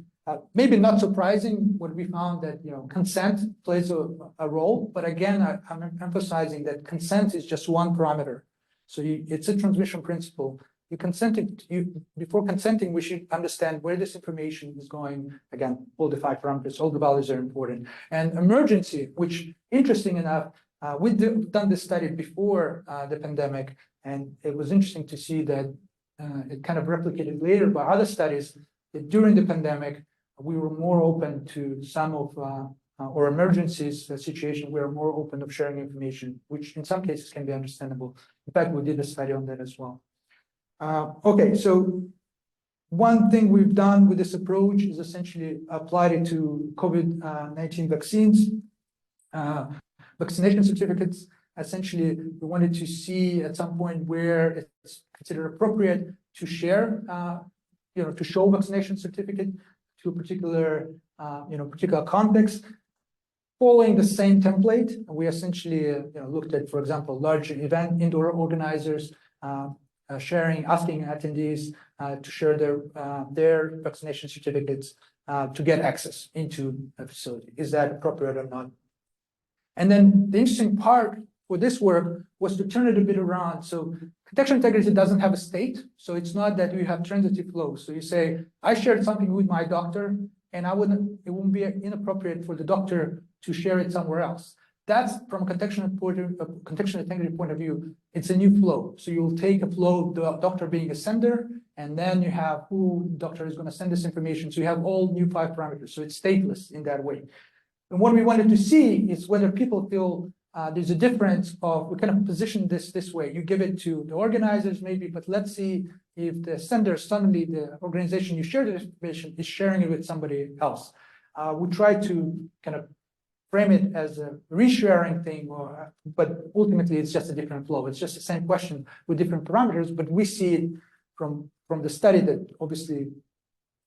Maybe not surprising what we found that consent plays a role, but again I'm emphasizing that consent is just one parameter. So it's a transmission principle. Before consenting, we should understand where this information is going. Again, all the 5 parameters, all the values are important. And emergency, which interesting enough, we've done this study before the pandemic, and it was interesting to see that it kind of replicated later by other studies that during the pandemic, we were more open to some of or emergencies situation, we are more open of sharing information, which in some cases can be understandable. In fact, we did a study on that as well. Okay, so one thing we've done with this approach is essentially applied it to COVID-19 vaccines, vaccination certificates. Essentially, we wanted to see at some point where it's considered appropriate to share, to show vaccination certificate to a particular, particular context. Following the same template, we essentially looked at, for example, large event indoor organizers, asking attendees to share their vaccination certificates to get access into a facility. Is that appropriate or not? And then the interesting part for this work was to turn it a bit around. So contextual integrity doesn't have a state. So it's not that you have transitive flow. So you say, I shared something with my doctor, and it wouldn't be inappropriate for the doctor to share it somewhere else. That's from a contextual integrity point of view, it's a new flow. So you'll take a flow, the doctor being a sender, and then you have who the doctor is going to send this information. So you have all new 5 parameters. So it's stateless in that way. And what we wanted to see is whether people feel there's a difference of, we kind of position this way. You give it to the organizers maybe, but let's see if the sender, suddenly the organization you share the information is sharing it with somebody else. We try to kind of frame it as a resharing thing, but ultimately it's just a different flow. It's just the same question with different parameters, but we see it from the study that obviously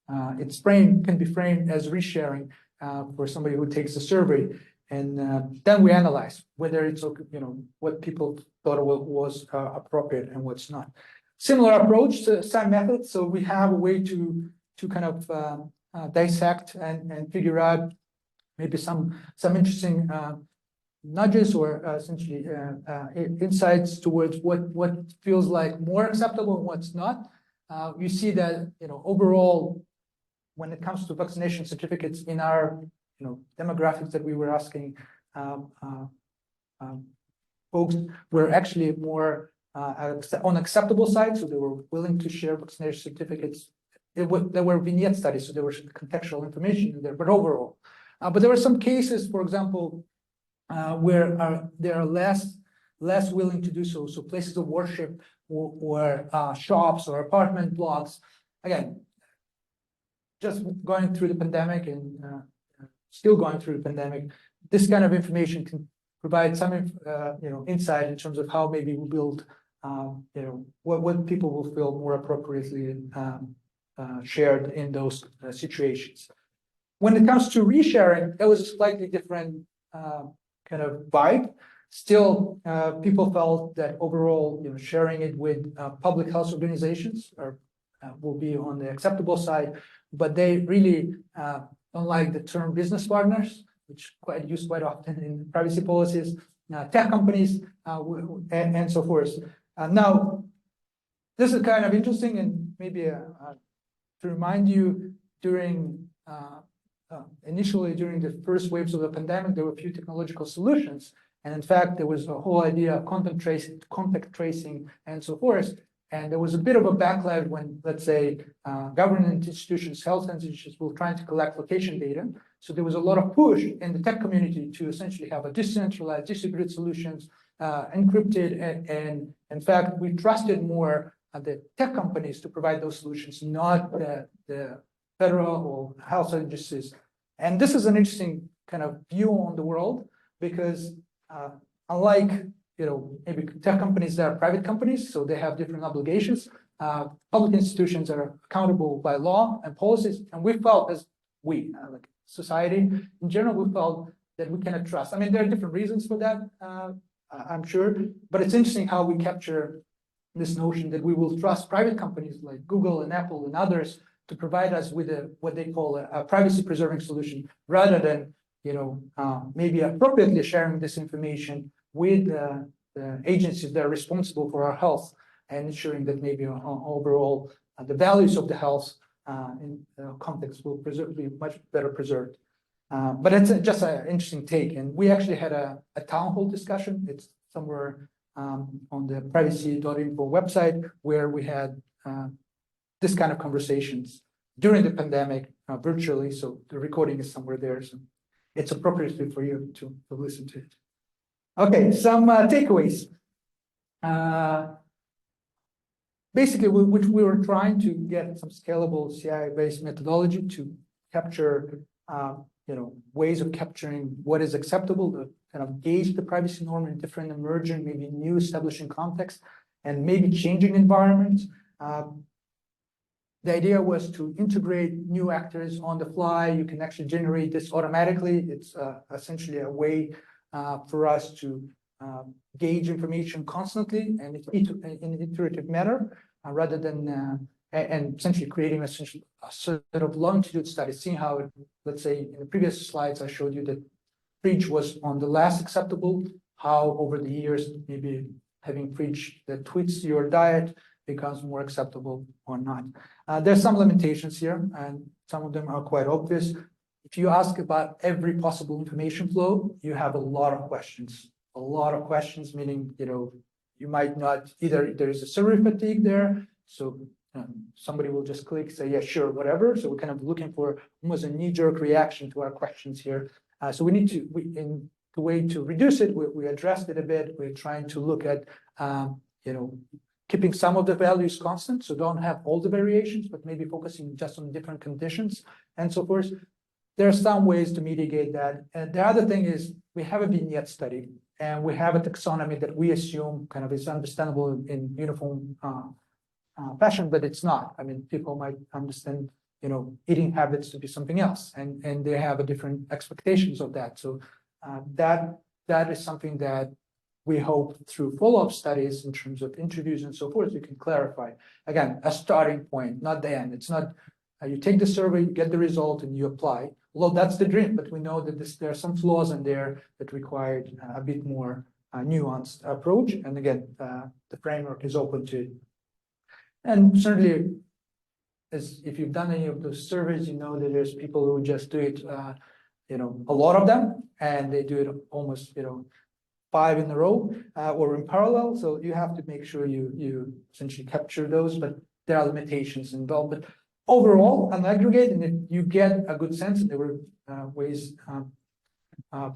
can be framed as resharing for somebody who takes the survey. And then we analyze whether it's, what people thought was appropriate and what's not. Similar approach to same method. So we have a way to kind of dissect and figure out maybe some interesting nudges or essentially insights towards what feels like more acceptable and what's not. You see that overall, when it comes to vaccination certificates in our demographics that we were asking folks were actually more on acceptable side, so they were willing to share vaccination certificates. There were vignette studies, so there was contextual information in there, but overall. But there were some cases, for example, where they are less willing to do so. So places of worship or shops or apartment blocks. Again, just going through the pandemic and still going through the pandemic, this kind of information can provide some insight in terms of how maybe we build what people will feel more appropriately shared in those situations. When it comes to resharing, that was a slightly different kind of vibe. Still, people felt that overall, sharing it with public health organizations will be on the acceptable side, but they really don't like the term business partners, which used quite often in privacy policies, tech companies, and so forth. Now, this is kind of interesting, and maybe to remind you, initially during the first waves of the pandemic, there were a few technological solutions, and in fact, there was a whole idea of contact tracing, and so forth. And there was a bit of a backlash when, let's say, government institutions, health institutions were trying to collect location data. So there was a lot of push in the tech community to essentially have a decentralized, distributed solutions, encrypted, and in fact, we trusted more the tech companies to provide those solutions, not the federal or health agencies. And this is an interesting kind of view on the world because unlike maybe tech companies that are private companies, so they have different obligations. Public institutions are accountable by law and policies, and we felt like society in general, we felt that we cannot trust. I mean, there are different reasons for that, I'm sure, but it's interesting how we capture this notion that we will trust private companies like Google and Apple and others to provide us with what they call a privacy-preserving solution, rather than maybe appropriately sharing this information with the agencies that are responsible for our health and ensuring that maybe overall the values of the health in context will be much better preserved. But it's just an interesting take, and we actually had a town hall discussion. It's somewhere on the privacy.info website, where we had this kind of conversations during the pandemic virtually. So the recording is somewhere there. So it's appropriate for you to listen to it. Okay, some takeaways. Basically, which we were trying to get some scalable CI-based methodology to capture, ways of capturing what is acceptable, to kind of gauge the privacy norm in different emerging, maybe new establishing contexts, and maybe changing environments. The idea was to integrate new actors on the fly. You can actually generate this automatically. It's essentially a way for us to gauge information constantly and in an iterative manner, rather than and essentially creating a sort of longitude study, seeing how let's say in the previous slides I showed you that fridge was on the last acceptable, how over the years maybe having fridge that tweets your diet becomes more acceptable or not. There's some limitations here, and some of them are quite obvious. If you ask about every possible information flow, you have a lot of questions. A lot of questions, meaning, you might not, either there is a survey fatigue there, so somebody will just click, say, yeah, sure, whatever. So we're kind of looking for almost a knee-jerk reaction to our questions here. So we need to, in the way to reduce it, we addressed it a bit. We're trying to look at, keeping some of the values constant, so don't have all the variations, but maybe focusing just on different conditions and so forth. There are some ways to mitigate that. And the other thing is we have a vignette study, and we have a taxonomy that we assume kind of is understandable in uniform fashion, but it's not. I mean, people might understand, eating habits to be something else, and they have a different expectations of that. So that is something that we hope through follow-up studies in terms of interviews and so forth, you can clarify. Again, a starting point, not the end. It's not you take the survey, you get the result, and you apply. Although that's the dream, but we know that there are some flaws in there that require a bit more nuanced approach. And again, the framework is open to it. And certainly, as if you've done any of those surveys, you know that there's people who just do it, a lot of them, and they do it almost, 5 in a row or in parallel. So you have to make sure you essentially capture those, but there are limitations involved. But overall, on aggregate, and you get a good sense, and there were ways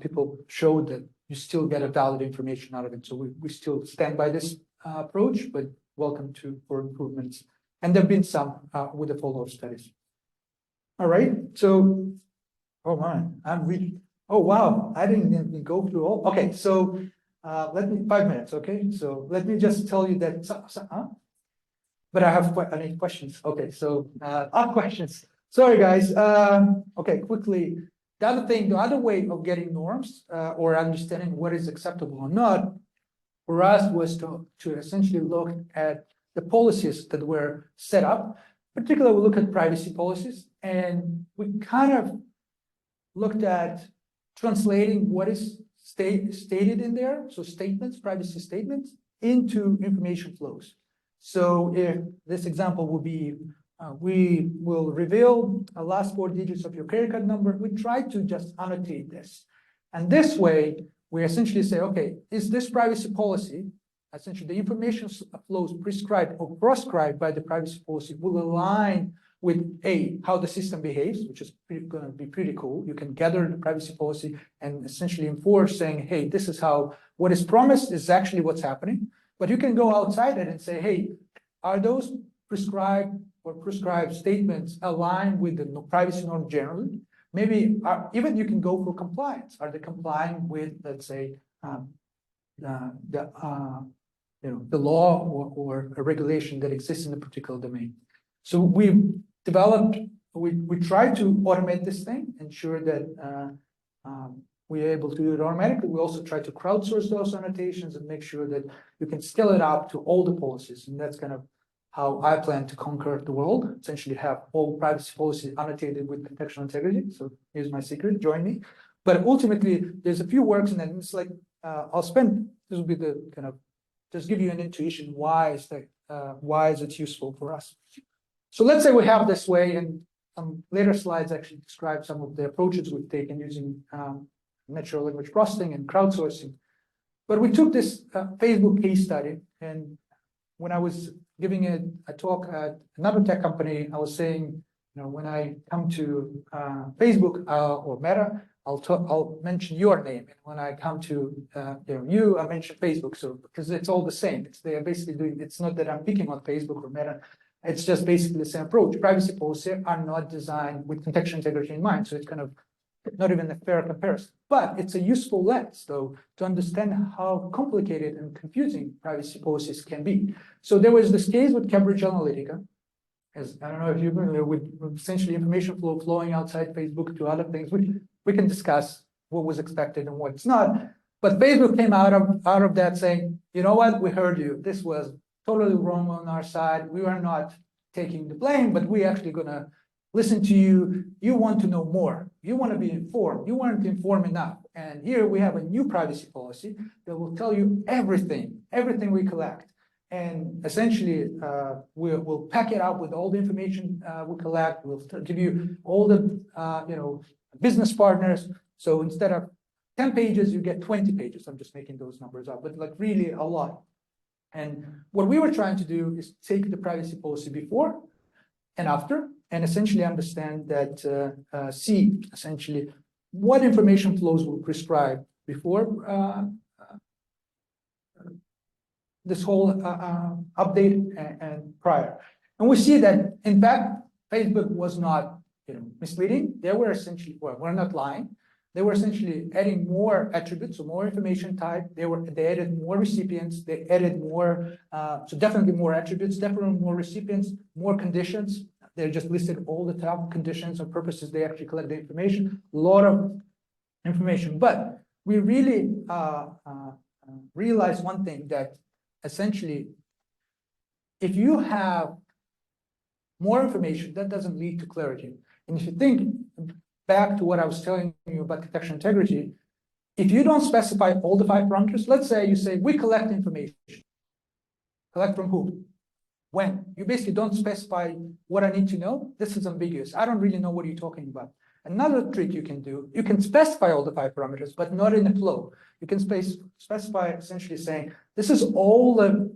people showed that you still get a valid information out of it. So we still stand by this approach, but welcome for improvements. And there have been some with the follow-up studies. All right, so, oh man, oh wow, I didn't even go through all. Okay, so let me 5 minutes. Okay, so let me just tell you that. But I have any questions. Okay, so questions. Sorry, guys. Okay, quickly. The other way of getting norms or understanding what is acceptable or not for us was to essentially look at the policies that were set up. Particularly, we look at privacy policies, and we kind of looked at translating what is stated in there, so statements, privacy statements, into information flows. So if this example would be, we will reveal the last 4 digits of your credit card number, we try to just annotate this. And this way, we essentially say, okay, is this privacy policy, essentially the information flows prescribed or proscribed by the privacy policy will align with how the system behaves, which is going to be pretty cool. You can gather the privacy policy and essentially enforce saying, hey, this is how what is promised is actually what's happening. But you can go outside it and say, hey, are those prescribed statements aligned with the privacy norm generally? Maybe even you can go for compliance. Are they complying with, let's say, the law or a regulation that exists in a particular domain. So we developed, we try to automate this thing, ensure that we're able to do it automatically. We also try to crowdsource those annotations and make sure that you can scale it up to all the policies. And that's kind of how I plan to conquer the world, essentially have all privacy policies annotated with contextual integrity. So here's my secret, join me. But ultimately, there's a few works in that. And it's like, this will be the kind of, just give you an intuition, why is it useful for us? So let's say we have this way, and some later slides actually describe some of the approaches we've taken using natural language processing and crowdsourcing. But we took this Facebook case study, and when I was giving a talk at another tech company, I was saying, when I come to Facebook or Meta, I'll mention your name, and when I come to you, I mention Facebook. So because it's all the same, they are basically doing. It's not that I'm picking on Facebook or Meta. It's just basically the same approach. Privacy policies are not designed with contextual integrity in mind, so it's kind of not even a fair comparison. But it's a useful lens, though, to understand how complicated and confusing privacy policies can be. So there was this case with Cambridge Analytica. As I don't know if you're familiar with essentially information flow flowing outside Facebook to other things. We can discuss what was expected and what's not. But Facebook came out of that saying, you know what, we heard you. This was totally wrong on our side. We are not taking the blame, but we're actually going to listen to you. You want to know more. You want to be informed. You weren't informed enough. And here we have a new privacy policy that will tell you everything we collect. And essentially, we'll pack it up with all the information we collect. We'll give you all the business partners. So instead of 10 pages, you get 20 pages. I'm just making those numbers up, but like really a lot. And what we were trying to do is take the privacy policy before and after, and essentially understand that, see essentially what information flows were prescribed before this whole update and prior. And we see that, in fact, Facebook was not misleading. They were essentially, well, we're not lying. They were essentially adding more attributes, so more information type. They added more recipients. They added more, so definitely more attributes, definitely more recipients, more conditions. They just listed all the top conditions or purposes they actually collect the information. A lot of information, but we really realized one thing, that essentially, if you have more information, that doesn't lead to clarity. And if you think back to what I was telling you about contextual integrity, if you don't specify all the 5 parameters, let's say you say, we collect information. Collect from who? When? You basically don't specify what I need to know. This is ambiguous. I don't really know what you're talking about. Another trick you can do, you can specify all the 5 parameters, but not in a flow. You can specify essentially saying, this is all the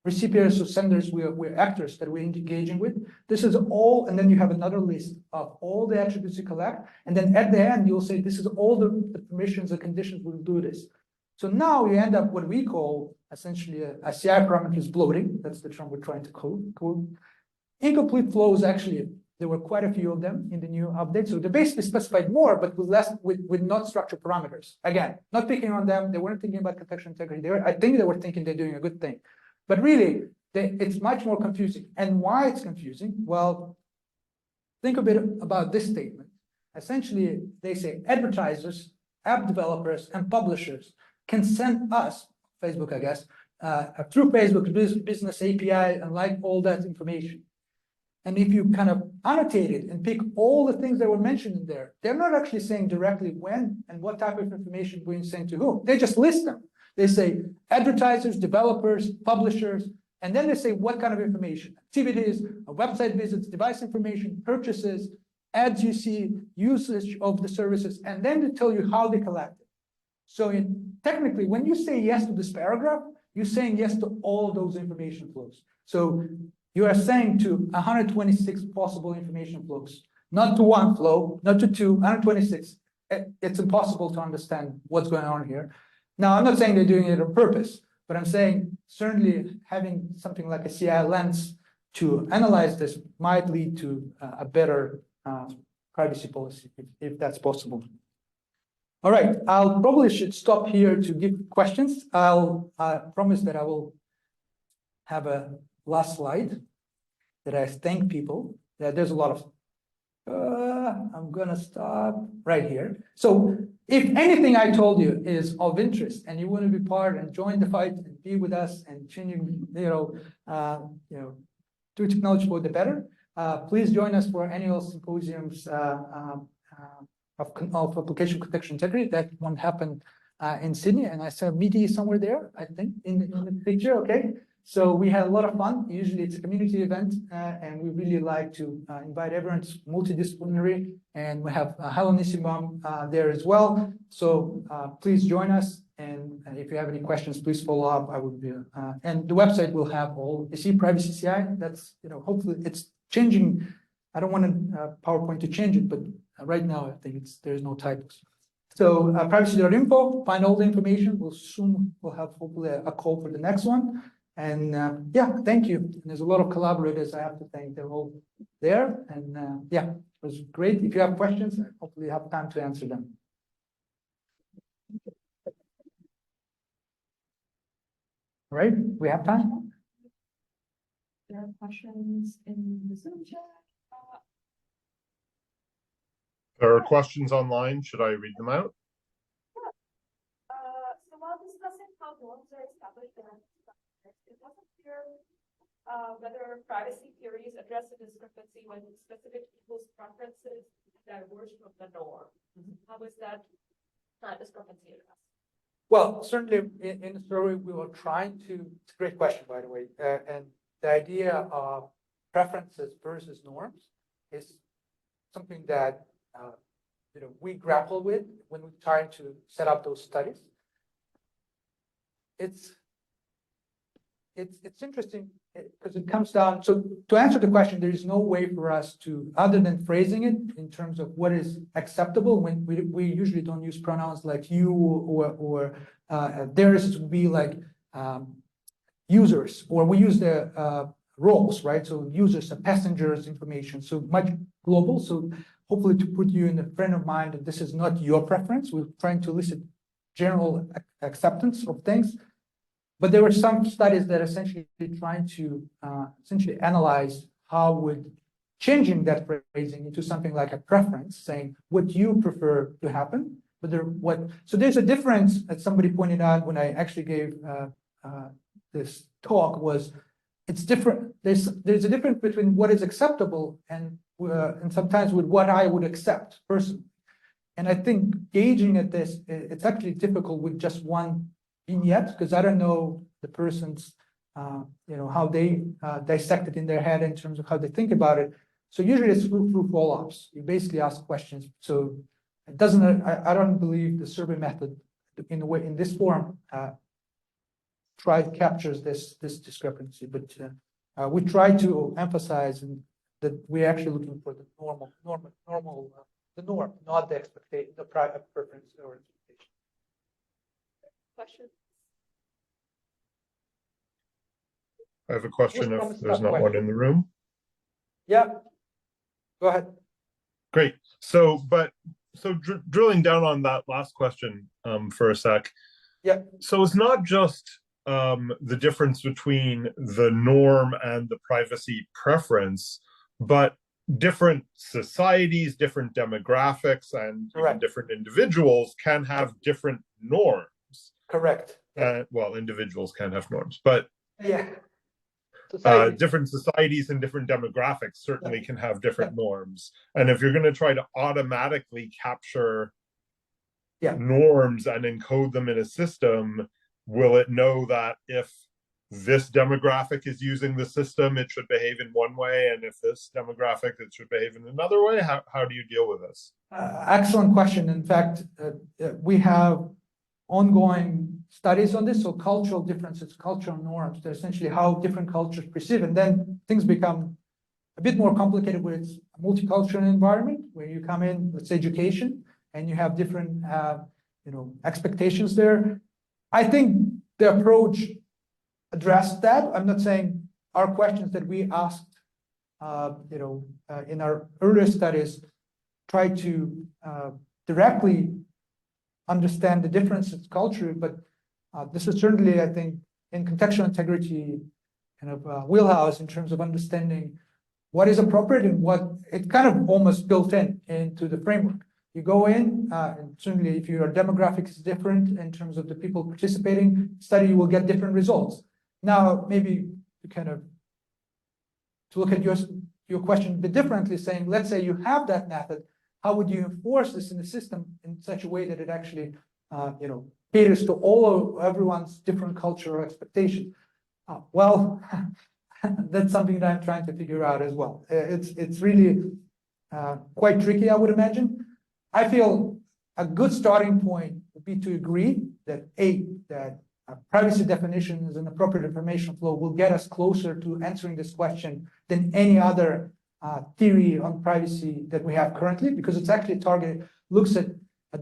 recipients or senders, we're actors that we're engaging with. This is all, and then you have another list of all the attributes you collect. And then at the end, you'll say, this is all the permissions and conditions will do this. So now you end up what we call essentially a CI parameters bloating. That's the term we're trying to code. Incomplete flows, actually, there were quite a few of them in the new update. So they basically specified more, but with not structured parameters. Again, not picking on them. They weren't thinking about contextual integrity. I think they were thinking they're doing a good thing. But really, it's much more confusing. And why it's confusing? Well, think a bit about this statement. Essentially, they say advertisers, app developers, and publishers can send us, Facebook, I guess, through Facebook's business API and like all that information. And if you kind of annotate it and pick all the things that were mentioned in there, they're not actually saying directly when and what type of information being sent to whom. They just list them. They say advertisers, developers, publishers, and then they say what kind of information: activities, website visits, device information, purchases, ads you see, usage of the services, and then they tell you how they collect it. So technically, when you say yes to this paragraph, you're saying yes to all those information flows. So you are saying to 126 possible information flows, not to one flow, not to 2, 126. It's impossible to understand what's going on here. Now, I'm not saying they're doing it on purpose, but I'm saying certainly having something like a CI lens to analyze this might lead to a better privacy policy, if that's possible. All right, I'll probably should stop here to give questions. I'll promise that I will have a last slide that I thank people. There's a lot of, I'm gonna stop right here. So if anything I told you is of interest and you want to be part and join the fight and be with us and changing, do technology for the better, please join us for annual symposiums of application contextual integrity. That one happened in Sydney, and I saw Midi somewhere there, I think, in the picture. Okay, so we had a lot of fun. Usually it's a community event, and we really like to invite everyone. It's multidisciplinary, and we have Hellonissimum there as well. So please join us, and if you have any questions, please follow up. I would be, and the website will have all. You see, PrivaCI. That's hopefully it's changing. I don't want PowerPoint to change it, but right now I think there's no typos. So privacy.info, find all the information. We'll have hopefully a call for the next one. And yeah, thank you. And there's a lot of collaborators I have to thank. They're all there. And yeah, it was great. If you have questions, hopefully you have time to answer them. All right, we have time. There are questions in the Zoom chat. There are questions online. Should I read them out? Yeah. So while discussing how norms are established in it wasn't clear whether privacy theories address the discrepancy when specific people's preferences diverge from the norm. How is that discrepancy addressed? Well, certainly in the story, we were trying to, it's a great question, by the way, and the idea of preferences versus norms is something that we grapple with when we try to set up those studies. It's interesting because it comes down. So to answer the question, there is no way for us to, other than phrasing it in terms of what is acceptable. When we usually don't use pronouns like you or theirs would be like users, or we use the roles, right? So users and passengers information. So much global. So hopefully to put you in the frame of mind that this is not your preference. We're trying to elicit general acceptance of things. But there were some studies that essentially trying to essentially analyze how would changing that phrasing into something like a preference, saying what you prefer to happen. So there's a difference that somebody pointed out when I actually gave this talk was it's different. There's a difference between what is acceptable and sometimes with what I would accept personally. And I think gauging at this, it's actually difficult with just one vignette because I don't know the person's, how they dissect it in their head in terms of how they think about it. So usually it's through follow-ups. You basically ask questions. So it doesn't. I don't believe the survey method in this form captures this discrepancy, but we try to emphasize that we're actually looking for the the norm, not the expectation, the private preference or expectation. Question. I have a question if there's not one in the room. Yeah, go ahead. Great. So drilling down on that last question for a sec. Yeah. So it's not just the difference between the norm and the privacy preference, but different societies, different demographics, and even different individuals can have different norms. Correct. Well, individuals can have norms, but yeah. Different societies and different demographics certainly can have different norms. And if you're going to try to automatically capture norms and encode them in a system, will it know that if this demographic is using the system, it should behave in one way, and if this demographic, it should behave in another way? How do you deal with this? Excellent question. In fact, we have ongoing studies on this. So cultural differences, cultural norms, they're essentially how different cultures perceive. And then things become a bit more complicated with a multicultural environment where you come in, let's say education, and you have different expectations there. I think the approach addressed that. I'm not saying our questions that we asked in our earlier studies try to directly understand the differences culturally, but this is certainly, I think, in contextual integrity kind of wheelhouse in terms of understanding what is appropriate and what it kind of almost built into the framework. You go in, and certainly if your demographics is different in terms of the people participating study, you will get different results. Now, maybe to kind of to look at your question a bit differently, saying, let's say you have that method, how would you enforce this in the system in such a way that it actually, caters to everyone's different cultural expectations? Well, that's something that I'm trying to figure out as well. It's really quite tricky, I would imagine. I feel a good starting point would be to agree that privacy definition as an appropriate information flow will get us closer to answering this question than any other theory on privacy that we have currently, because it's actually targeted, looks at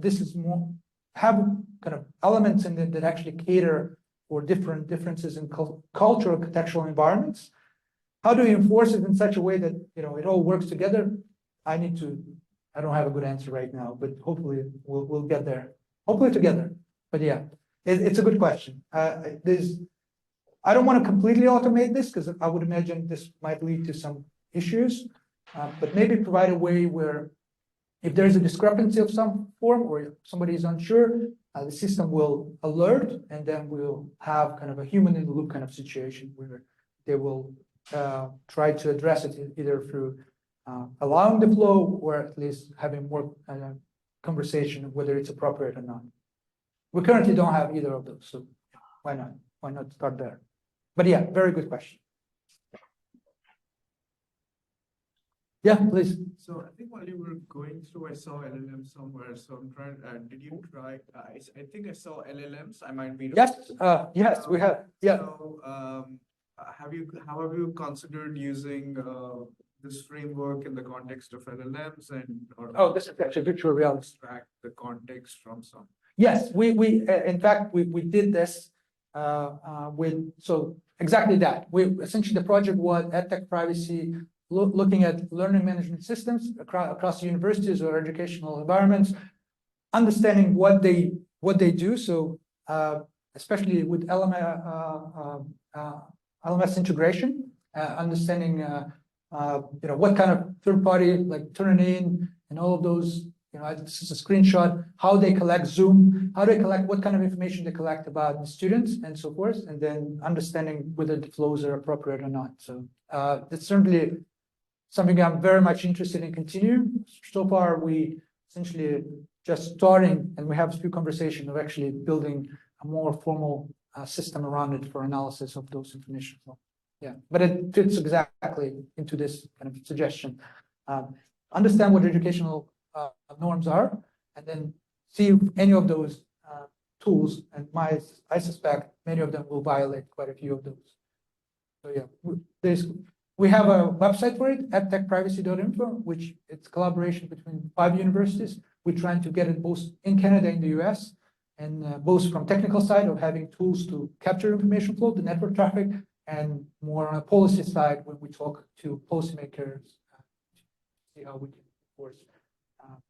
this is more, have kind of elements in it that actually cater for differences in cultural contextual environments. How do we enforce it in such a way that it all works together? I don't have a good answer right now, but hopefully we'll get there. Hopefully together. But yeah, it's a good question. I don't want to completely automate this because I would imagine this might lead to some issues, but maybe provide a way where if there's a discrepancy of some form or somebody is unsure, the system will alert, and then we'll have kind of a human in the loop kind of situation where they will try to address it either through allowing the flow or at least having more conversation of whether it's appropriate or not. We currently don't have either of those, so why not? Why not start there? But yeah, very good question. Yeah, please. So I think while you were going through, I saw LLM somewhere. So I'm trying. Did you try? I think I saw LLMs. I might be. Yes. Yes, we have. Yeah. So how have you considered using this framework in the context of LLMs oh, this is actually virtual reality. Extract the context from some. Yes, we in fact we did this so exactly that. Essentially the project was EdTech privacy, looking at learning management systems across universities or educational environments, understanding what they do. So especially with LMS integration, understanding what kind of third party like Turnitin and all of those. This is a screenshot, how they collect Zoom, how they collect, what kind of information they collect about the students and so forth, and then understanding whether the flows are appropriate or not. So that's certainly something I'm very much interested in continuing. So far, we essentially just starting, and we have a few conversations of actually building a more formal system around it for analysis of those information. So, yeah, but it fits exactly into this kind of suggestion. Understand what educational norms are, and then see if any of those tools, and I suspect many of them will violate quite a few of those. So yeah, we have a website for it, edtechprivacy.info, which it's collaboration between 5 universities. We're trying to get it both in Canada and the US, and both from technical side of having tools to capture information flow, the network traffic, and more on a policy side when we talk to policymakers, see how we can enforce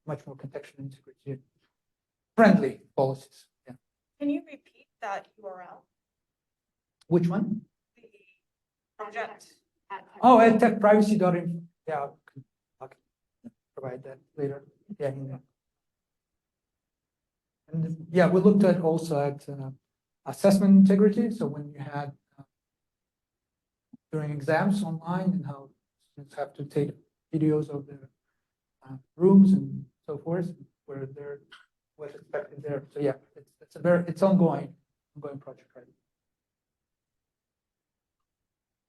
much more contextual integrity friendly policies. Yeah. Can you repeat that URL? Which one? The project. Oh, edtechprivacy.info. Yeah, okay. Provide that later. Yeah. And yeah, we looked at also at assessment integrity. So when you had during exams online and how students have to take videos of their rooms and so forth, where they're what's expected there. So yeah, it's ongoing project, right?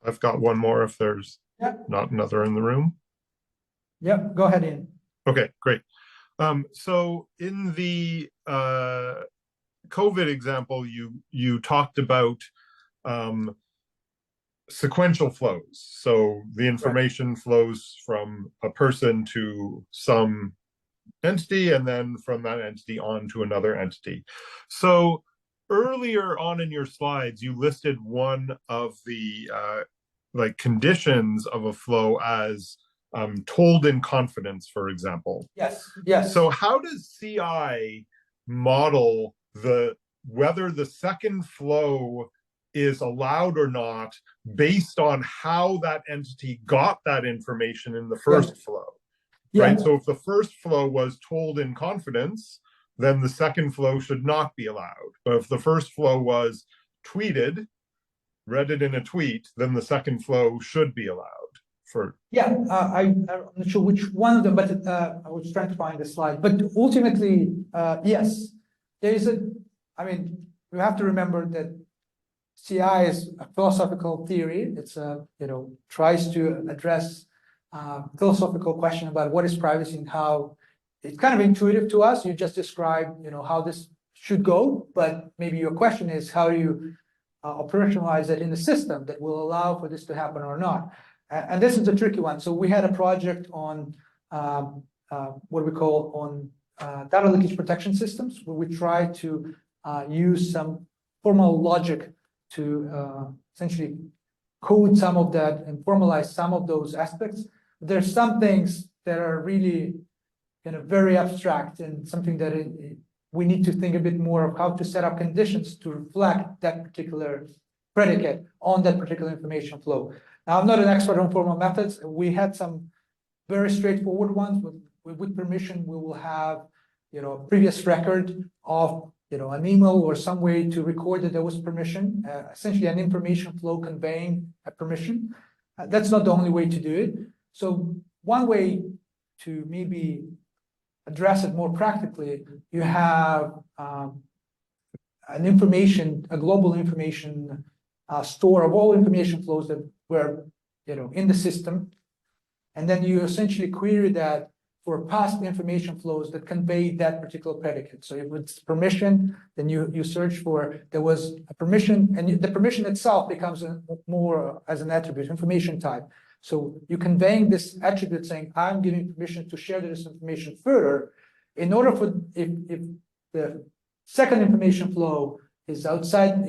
I've got one more if there's not another in the room. Yeah, go ahead, Ian. Okay, great. So in the COVID example, you talked about sequential flows. So the information flows from a person to some entity, and then from that entity on to another entity. So earlier on in your slides, you listed one of the conditions of a flow as told in confidence, for example. Yes. So how does CI model whether the second flow is allowed or not based on how that entity got that information in the first flow. Right? So if the first flow was told in confidence, then the second flow should not be allowed. But if the first flow was tweeted, read it in a tweet, then the second flow should be allowed. I'm not sure which one of them, but I was trying to find the slide. But ultimately, yes, there is we have to remember that CI is a philosophical theory. It's tries to address philosophical question about what is privacy and how it's kind of intuitive to us. You just described, how this should go, but maybe your question is how do you operationalize it in the system that will allow for this to happen or not? And this is a tricky one. So we had a project on what we call data leakage protection systems, where we try to use some formal logic to essentially code some of that and formalize some of those aspects. There's some things that are really very abstract and something that we need to think a bit more of how to set up conditions to reflect that particular predicate on that particular information flow. Now, I'm not an expert on formal methods. We had some very straightforward ones. With permission, we will have a previous record of an email or some way to record that there was permission, essentially an information flow conveying a permission. That's not the only way to do it. So one way to maybe address it more practically, you have a global information store of all information flows that were in the system, and then you essentially query that for past information flows that convey that particular predicate. So if it's permission, then you search for there was a permission, and the permission itself becomes more as an attribute, information type. So you're conveying this attribute saying, I'm giving permission to share this information further. In order for, if the second information flow is outside,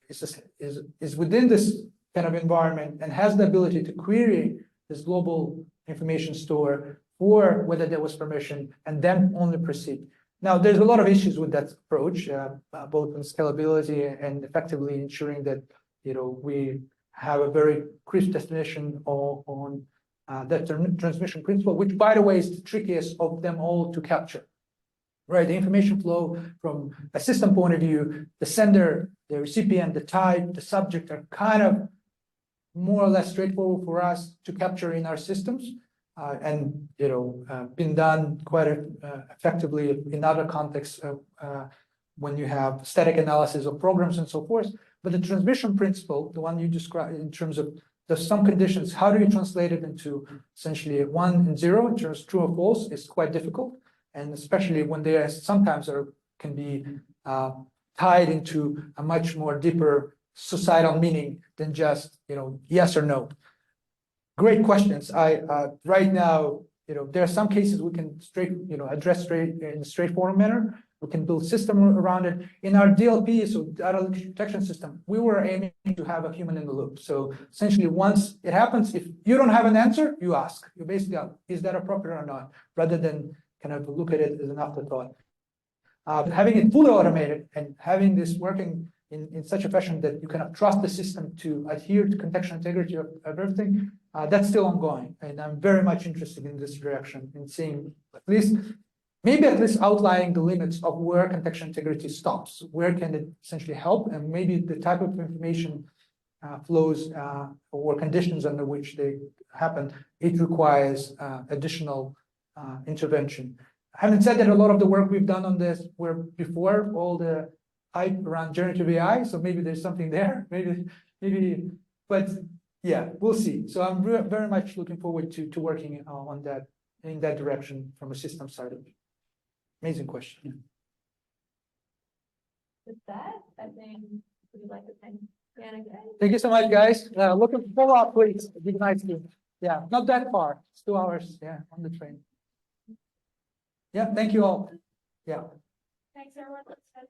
is within this kind of environment and has the ability to query this global information store for whether there was permission and then only proceed. Now, there's a lot of issues with that approach, both on scalability and effectively ensuring that we have a very crisp definition on that transmission principle, which, by the way, is the trickiest of them all to capture. Right, the information flow from a system point of view, the sender, the recipient, the type, the subject are kind of more or less straightforward for us to capture in our systems, and been done quite effectively in other contexts when you have static analysis of programs and so forth. But the transmission principle, the one you described in terms of there's some conditions, how do you translate it into essentially 1 and 0 in terms of true or false, is quite difficult. And especially when they sometimes can be tied into a much more deeper societal meaning than just yes or no. Great questions. Right now there are some cases we can address in a straightforward manner. We can build system around it. In our DLP, so data leakage protection system, we were aiming to have a human in the loop. So essentially, once it happens, if you don't have an answer, you ask. You basically ask, is that appropriate or not, rather than kind of look at it as an afterthought. Having it fully automated and having this working in such a fashion that you kind of trust the system to adhere to contextual integrity of everything, that's still ongoing. And I'm very much interested in this direction, in seeing at least outlining the limits of where contextual integrity stops. Where can it essentially help, and maybe the type of information flows or conditions under which they happen, it requires additional intervention. Having said that, a lot of the work we've done on this were before all the hype around generative AI, so maybe there's something there, maybe, but yeah, we'll see. So I'm very much looking forward to working on that, in that direction from a system side of it. Amazing question. With that, I think we'd like to thank Dan again. Thank you so much, guys. Looking forward up, please. It'd be nice to. Yeah, not that far. It's 2 hours. Yeah, on the train. Yeah, thank you all. Yeah. Thanks, everyone.